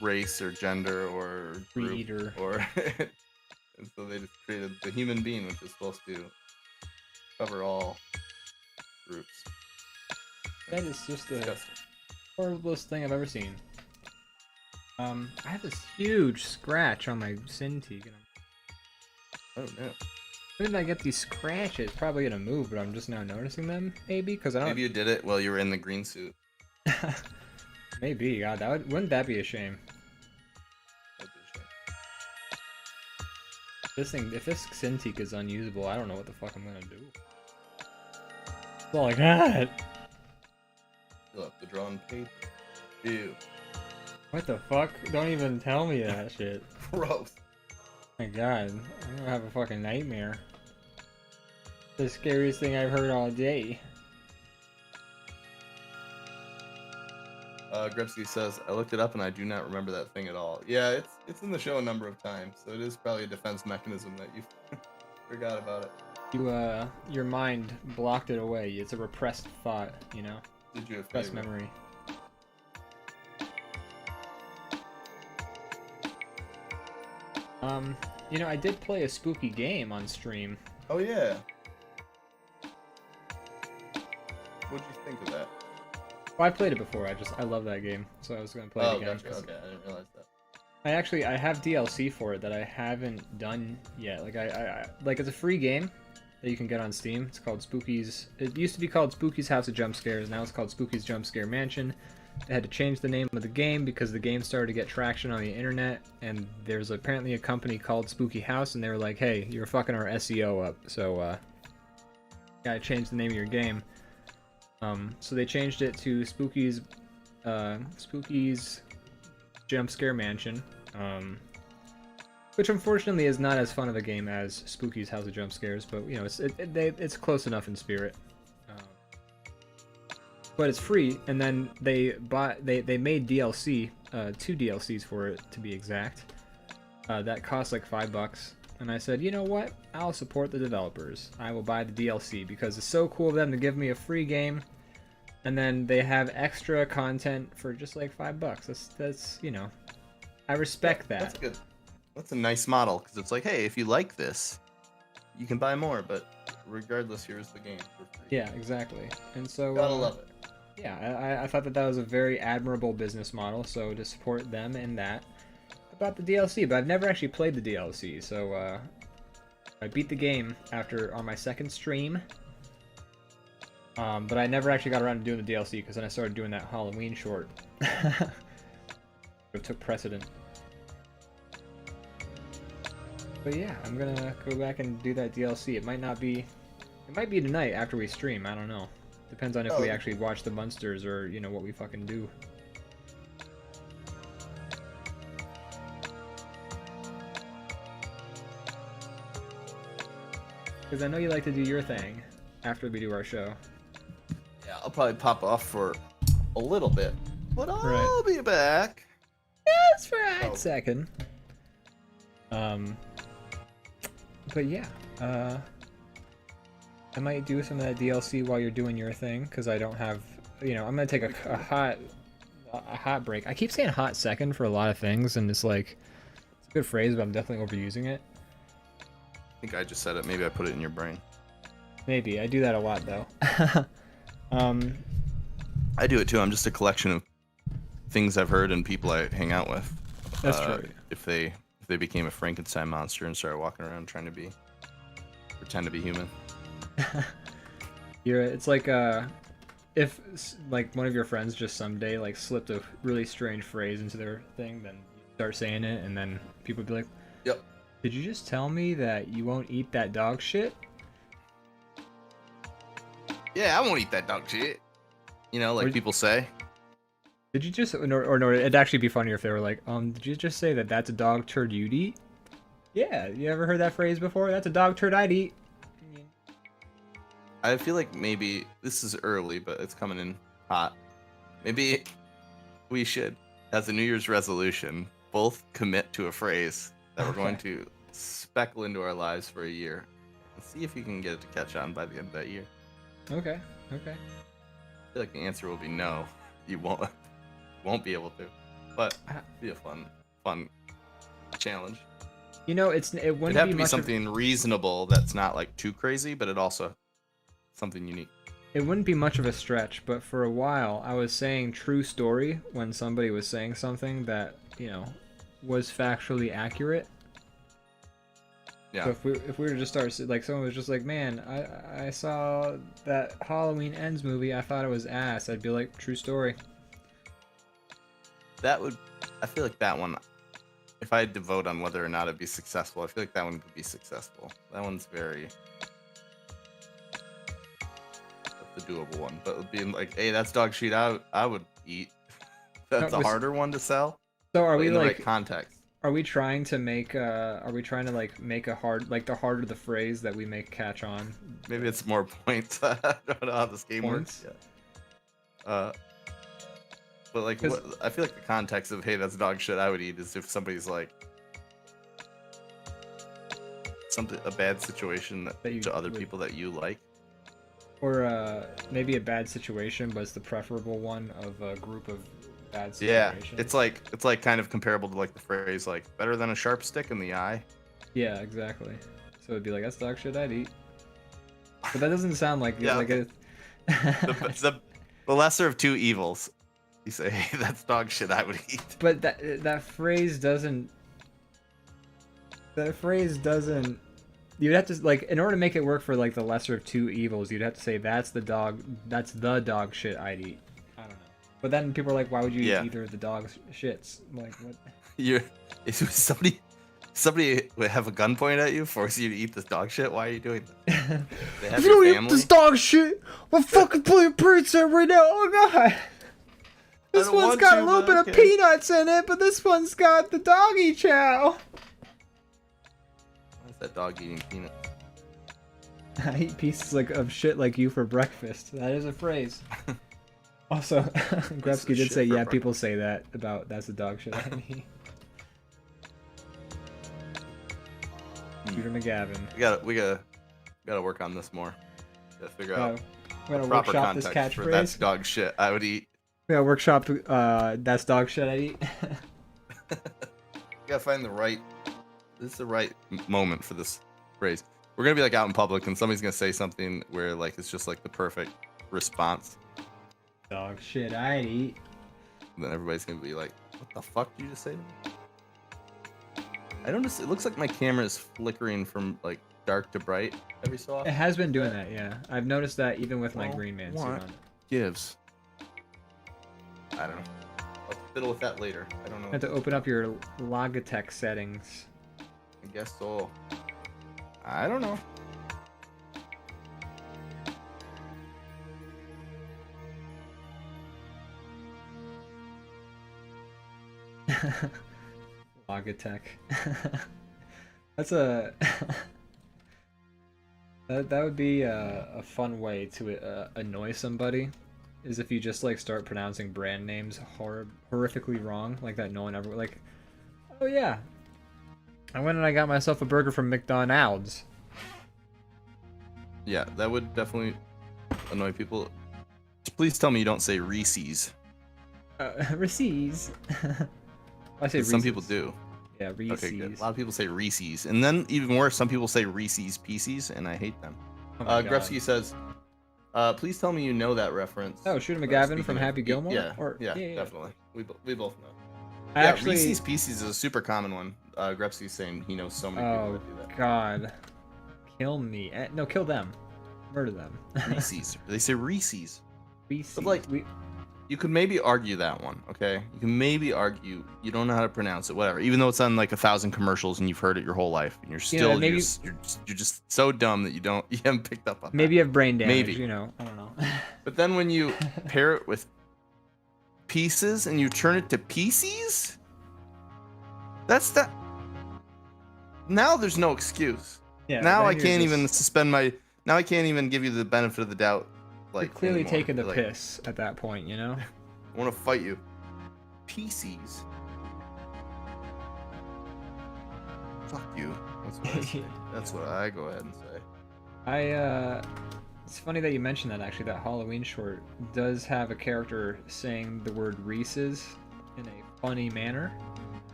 race or gender or group, Breeder. or and so they just created the human being, which is supposed to cover all groups. That is just the Disgusting. horriblest thing I've ever seen. I have this huge scratch on my Cintiq. Oh no. When did I get these scratches? Probably gonna move, but I'm just now noticing them. Maybe because I don't. Maybe you did it while you were in the green suit. Maybe. God, wouldn't that be a shame? That'd be a shame. If this Cintiq is unusable, I don't know what the fuck I'm gonna do. That's all I got. Look, the drawn paper. Ew. What the fuck? Don't even tell me that shit. Gross. My god, I'm gonna have a fucking nightmare. The scariest thing I've heard all day. Grepsky says, "I looked it up and I do not remember that thing at all." Yeah, it's in the show a number of times, so it is probably a defense mechanism that you forgot about it. Your mind blocked it away. It's a repressed thought, you know? Did you have Repressed memory. You know, I did play a spooky game on stream. Oh yeah. What'd you think of that? Well, I played it before. I love that game, so I was gonna play it again. Gotcha. Okay, I didn't realize that. I have DLC for it that I haven't done yet. Like like it's a free game that you can get on Steam. It's called Spooky's. It used to be called Spooky's House of Jump Scares. Now it's called Spooky's Jump Scare Mansion. They had to change the name of the game because the game started to get traction on the internet, and there's apparently a company called Spooky House, and they were like, "Hey, you're fucking our SEO up, so gotta change the name of your game." So they changed it to Spooky's Jump Scare Mansion, which unfortunately is not as fun of a game as Spooky's House of Jump Scares, but you know it's close enough in spirit. But it's free, and then they made DLC, 2 DLCs for it to be exact. That cost like $5, and I said, you know what? I'll support the developers. I will buy the DLC because it's so cool of them to give me a free game, and then they have extra content for just like $5. That's you know, I respect that. That's good. That's a nice model because it's like, hey, if you like this, you can buy more, but regardless, here's the game for free. Yeah, exactly. And so Gotta love it. Yeah, I thought that was a very admirable business model, so to support them in that. About the DLC, but I've never actually played the DLC, so I beat the game on my second stream, but I never actually got around to doing the DLC because then I started doing that Halloween short. It took precedent. But yeah, I'm gonna go back and do that DLC. It might be tonight after we stream, I don't know. Depends on if we actually watch the monsters or, you know, what we fucking do. Because I know you like to do your thing after we do our show. Yeah, I'll probably pop off for a little bit, but I'll be back. Yes, for a hot second. But yeah, I might do some of that DLC while you're doing your thing, because I don't have, you know, I'm gonna take a hot break. I keep saying hot second for a lot of things, and it's like, it's a good phrase, but I'm definitely overusing it. I think I just said it. Maybe I put it in your brain. Maybe. I do that a lot, though. I do it too. I'm just a collection of things I've heard and people I hang out with. That's true. If they became a Frankenstein monster and started walking around trying to pretend to be human. It's like if like one of your friends just someday like slipped a really strange phrase into their thing, then you start saying it, and then people would be like, "Yep, did you just tell me that you won't eat that dog shit?" Yeah, I won't eat that dog shit. You know, like people say. Did you just or no? It'd actually be funnier if they were like, did you just say that that's a dog turd you'd eat? Yeah, you ever heard that phrase before? That's a dog turd I'd eat. I feel like maybe this is early, but it's coming in hot. Maybe we should, as a New Year's resolution, both commit to a phrase that we're going to speckle into our lives for a year and see if you can get it to catch on by the end of that year. Okay. I feel like the answer will be no. You won't be able to, but it'd be a fun challenge. You know, it wouldn't It'd have be to be something reasonable that's not like too crazy, but it also something unique. It wouldn't be much of a stretch, but for a while I was saying true story when somebody was saying something that, you know, was factually accurate. Yeah. So if we were to just start, like, someone was just like, man, I saw that Halloween Ends movie, I thought it was ass, I'd be like, true story. I feel like that one, if I had to vote on whether or not it'd be successful, I feel like that one could be successful. That one's that's the doable one. But being like, hey, that's dog shit I would eat. That's a harder one to sell. So are we in the like right context? Are we trying to make like make a hard, like, the harder the phrase that we make catch on? Maybe it's more points. I don't know how this game works. But like, I feel like the context of, hey, that's dog shit I would eat is if somebody's like a bad situation to other people that you like. Or maybe a bad situation, but it's the preferable one of a group of bad situations. Yeah, it's like kind of comparable to like the phrase like better than a sharp stick in the eye. Yeah, exactly. So it'd be like, that's dog shit I'd eat. But that doesn't sound like Yeah, like okay. The lesser of two evils. You say, hey, that's dog shit I would eat. But that phrase doesn't. That phrase doesn't. You'd have to like, in order to make it work for like the lesser of two evils, you'd have to say that's the dog shit I'd eat. I don't know. But then people are like, why would you eat either of the dog's shits? Like what? If somebody would have a gun pointed at you, force you to eat this dog shit. Why are you doing that? They have If you your don't family? eat this dog shit, I'll fucking pull your pizza out right now. Oh god. This one's got a little bit of peanuts in it, but this one's got the doggy chow. Why is that dog eating peanuts? I eat pieces of shit like you for breakfast. That is a phrase. Also, Grepsky did say, yeah, people say that about that's the dog shit I eat. Peter McGavin. We gotta work on this more. Gotta figure out we're gonna proper workshop this context for catchphrase. that's dog shit I would eat. We gotta workshop that's dog shit I eat. You gotta find the right. This is the right moment for this phrase. We're gonna be like out in public, and somebody's gonna say something where like it's just like the perfect response. Dog shit I eat. And then everybody's gonna be like, "What the fuck did you just say to me?" I don't know. It looks like my camera is flickering from like dark to bright every so often. It has been doing that, yeah. I've noticed that even with my Green Man suit on. Gives. I don't know. I'll fiddle with that later. I don't know. You have to open up your Logitech settings. I guess so. I don't know. Logitech. That's a that would be a fun way to annoy somebody, is if you just like start pronouncing brand names horrifically wrong, like that no one ever like. Oh yeah, I went and I got myself a burger from McDonald's. Yeah, that would definitely annoy people. Please tell me you don't say Reese's. Reese's. I say Reese's. Some people do. Yeah, Reese's. Okay, good. A lot of people say Reese's, and then even worse, some people say Reese's Pieces, and I hate them. Oh Grefsky says, "Please tell me you know that reference." Oh, Shooter McGavin from Happy Gilmore. Yeah, or, yeah, definitely. We both know. Actually, Reese's Pieces is a super common one. Grefsky's saying he knows so many people that do that. God, kill me! No, kill them. Murder them. Reese's. They say Reese's. Reese's. But like, you could maybe argue that one, okay? You can maybe argue you don't know how to pronounce it, whatever. Even though it's on like 1,000 commercials and you've heard it your whole life, and you're still maybe, you're just so dumb that you haven't picked up on that. Maybe you have brain damage. Maybe. You know, I don't know. But then when you pair it with pieces and you turn it to pieces, that's that. Now there's no excuse. Yeah. Now I can't even suspend my. Now I can't even give you the benefit of the doubt. Like you're clearly anymore. taking the like, piss at that point, you know. I want to fight you. Pieces. Fuck you. That's what I say. That's what I go ahead and say. It's funny that you mentioned that. Actually, that Halloween short does have a character saying the word Reese's in a funny manner,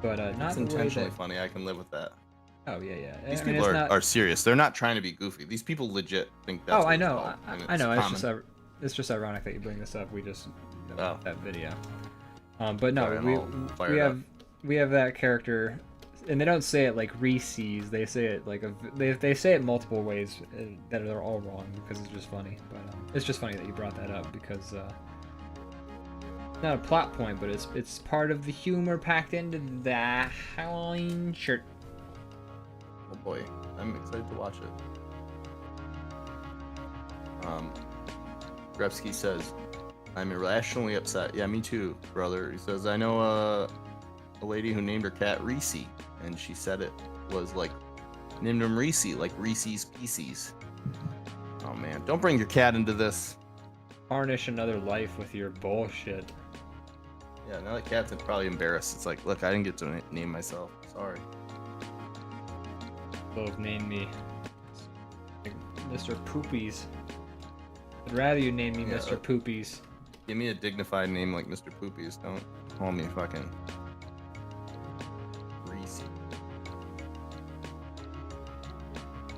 but not it's the intentionally way that... funny. I can live with that. Oh yeah, yeah. These people are serious. They're not trying to be goofy. These people legit think that's. Oh, I know. I know. Common. It's just ironic that you bring this up. We just that video. But no, sorry, we have that character, and they don't say it like Reese's. They say it like they say it multiple ways that are all wrong because it's just funny. But it's just funny that you brought that up because not a plot point, but it's part of the humor packed into the Halloween shirt. Oh boy, I'm excited to watch it. Grefsky says, I'm irrationally upset. Yeah, me too, brother. He says, I know a lady who named her cat Reese, and she said it was like, named him Reese, like Reese's Pieces. Oh man, don't bring your cat into this. Tarnish another life with your bullshit. Yeah, now that cat's probably embarrassed. It's like, look, I didn't get to name myself. Sorry. Both name me Mr. Poopies. I'd rather you name me Mr. Poopies. Give me a dignified name like Mr. Poopies. Don't call me fucking Reese.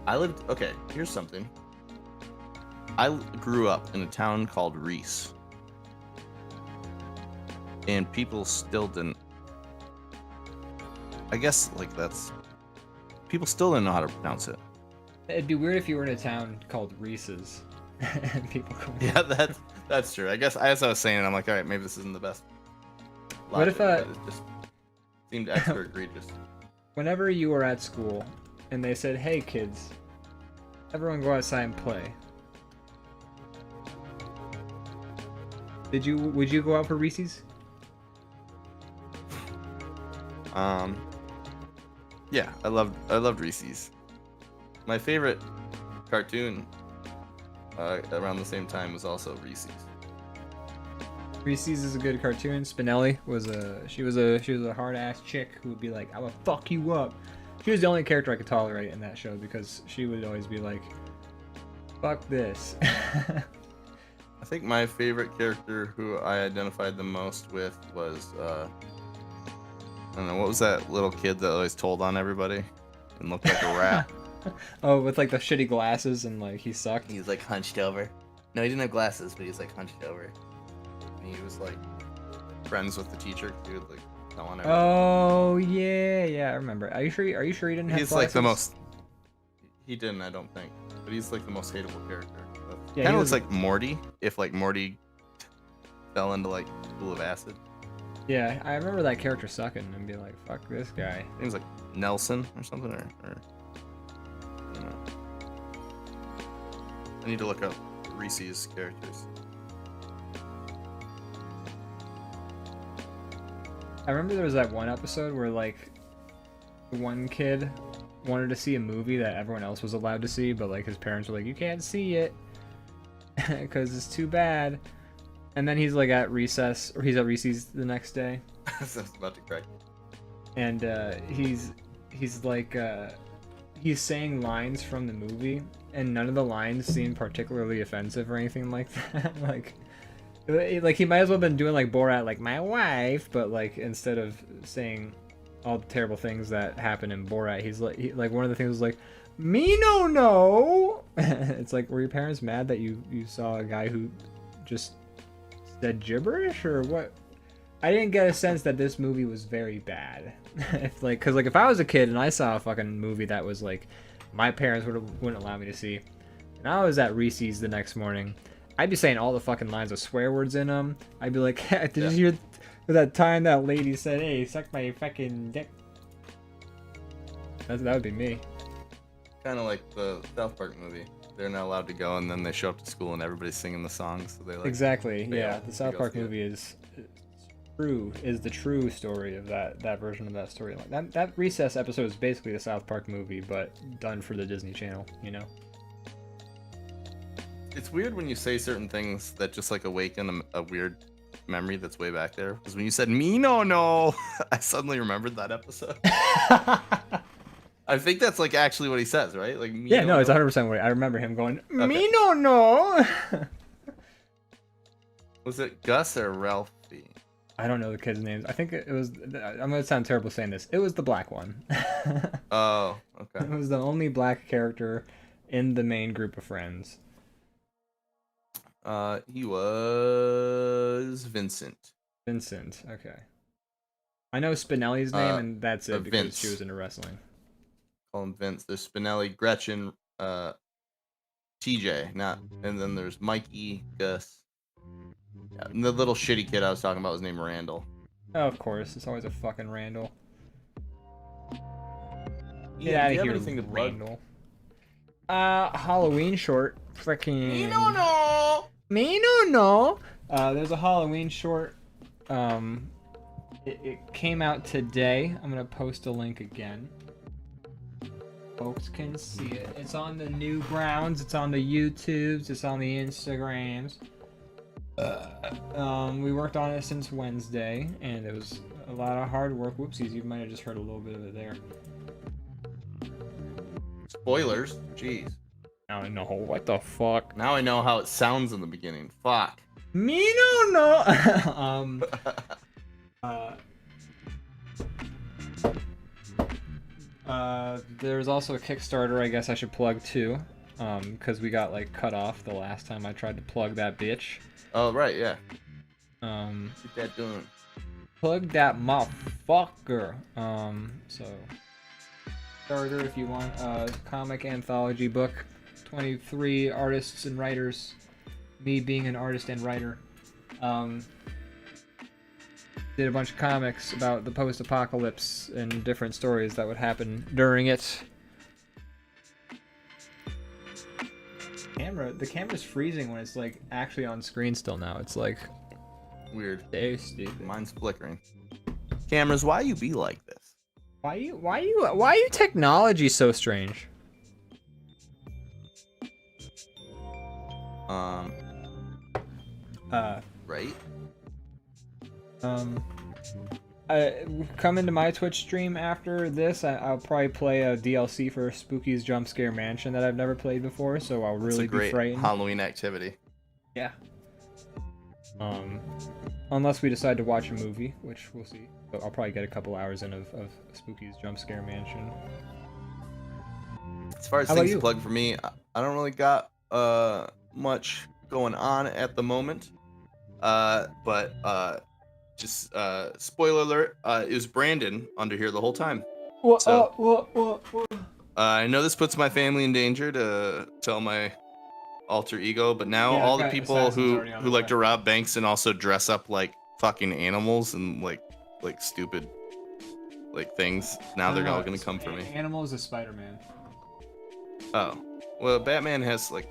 Okay, here's something. I grew up in a town called Reese. And people still didn't. I guess, like, people still didn't know how to pronounce it. It'd be weird if you were in a town called Reese's. And people go. Yeah, that's true. I guess as I was saying, I'm like, all right, maybe this isn't the best. What if but it just seemed extra egregious. Whenever you were at school and they said, "Hey kids, everyone go outside and play." Would you go out for Reese's? Yeah, I loved Reese's. My favorite cartoon around the same time was also Reese's. Reese's is a good cartoon. Spinelli was a hard ass chick who would be like, "I will fuck you up." She was the only character I could tolerate in that show because she would always be like, "Fuck this." I think my favorite character who I identified the most with was I don't know, what was that little kid that always told on everybody and looked like a rat? Oh, with like the shitty glasses and like he sucked. He was like hunched over. No, he didn't have glasses, but he was like hunched over. And he was like friends with the teacher. He would like tell on everybody. Oh yeah, I remember. Are you sure he didn't have He's glasses? like the most. He didn't, I don't think. But he's like the most hateable character. Yeah, kind of looks like Morty, if like Morty fell into like a pool of acid. Yeah, I remember that character sucking and be like, "Fuck this guy." He was like Nelson or something, or I don't know. I need to look up Reese's characters. I remember there was that one episode where like one kid wanted to see a movie that everyone else was allowed to see, but like his parents were like, "You can't see it because it's too bad." And then he's like at recess, or he's at Reese's the next day. I was about to crack. And he's like he's saying lines from the movie, and none of the lines seem particularly offensive or anything like that. like he might as well have been doing like Borat, like "my wife," but like instead of saying all the terrible things that happen in Borat, he's like one of the things was like, "Me no." It's like, were your parents mad that you saw a guy who just said gibberish or what? I didn't get a sense that this movie was very bad. If I was a kid and I saw a fucking movie that was like my parents wouldn't allow me to see, and I was at Reese's the next morning, I'd be saying all the fucking lines of swear words in them. I'd be like, "Hey, did you hear that time that lady said, 'Hey, suck my fucking dick'?" That would be me. Kind of like the South Park movie. They're not allowed to go, and then they show up to school and everybody's singing the songs. So they like Exactly. they Yeah, all- the South they Park go see it. movie is the true story of that version of that storyline. That Recess episode is basically the South Park movie, but done for the Disney Channel. You know. It's weird when you say certain things that just like awaken a weird memory that's way back there. Because when you said "me no," I suddenly remembered that episode. I think that's like actually what he says, right? Like me Yeah, no, it's no. 100% what I remember him going, Okay. "Me no." Was it Gus or Ralphie? I don't know the kids' names. I think it was. I'm gonna sound terrible saying this. It was the black one. Oh, okay. It was the only black character in the main group of friends. He was Vincent. Vincent. Okay. I know Spinelli's name, and that's it because Vince. she was into wrestling. Call him Vince. There's Spinelli, Gretchen, TJ, and then there's Mikey, Gus. Yeah, and the little shitty kid I was talking about was named Randall. Oh, of course, it's always a fucking Randall. Get Yeah, out do of you have here, anything to plug? Randall. Halloween short. Freaking. Me no. Me no. There's a Halloween short. It came out today. I'm gonna post a link again. Folks can see it. It's on the new grounds. It's on the YouTubes. It's on the Instagrams. We worked on it since Wednesday, and it was a lot of hard work. Whoopsies, you might have just heard a little bit of it there. Spoilers. Jeez. I don't know what the fuck. Now I know how it sounds in the beginning. Fuck. Me no. There's also a Kickstarter I guess I should plug too, because we got like cut off the last time I tried to plug that bitch. Oh right, yeah. Get that done. Plug that motherfucker. So starter if you want a comic anthology book, 23 artists and writers, me being an artist and writer. Did a bunch of comics about the post-apocalypse and different stories that would happen during it. The camera's freezing when it's like actually on screen still now. It's like weird. Very stupid. Mine's flickering. Cameras, why you be like this? Why you technology so strange? Right? Come into my Twitch stream after this. I'll probably play a DLC for Spooky's Jump Scare Mansion that I've never played before, so I'll really be frightened. Halloween activity. Yeah. Unless we decide to watch a movie, which we'll see. So I'll probably get a couple hours in of Spooky's Jump Scare Mansion. As far as things to plug for me, I don't really got much going on at the moment. But just spoiler alert, it was Brandon under here the whole time. What? I know this puts my family in danger to tell my alter ego, but now all the people who like to rob banks and also dress up like fucking animals and like stupid like things, now they're all gonna come for me. Animals is Spider-Man. Oh, well, Batman has like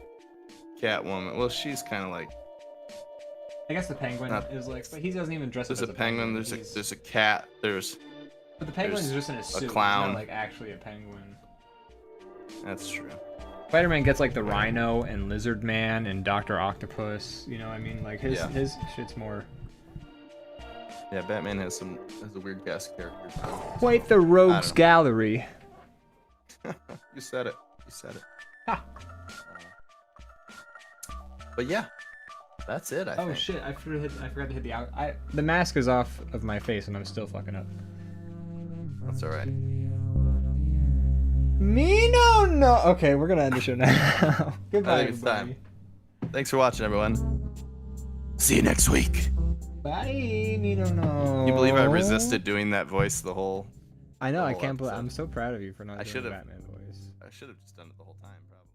Catwoman. Well, she's kind of like. I guess the Penguin is like, but he doesn't even dress up as a penguin. There's a cat. But the Penguin is just in a suit. A clown. He's not like actually a penguin. That's true. Spider-Man gets like the Rhino and Lizard Man and Dr. Octopus. You know what I mean? Like his shit's more. Yeah, Batman has a weird cast of characters. Quite the rogues gallery. You said it. Ha. But yeah. That's it, I think. Shit, I forgot to hit the out. The mask is off of my face and I'm still fucking up. That's alright. Me no. Okay, we're gonna end the show now. Goodbye, everybody. Thanks for watching, everyone. See you next week. Bye, me no. Can you believe I resisted doing that voice the whole I know, I can't believe I'm so proud of you for not doing the Batman voice. I should have just done it the whole time, probably.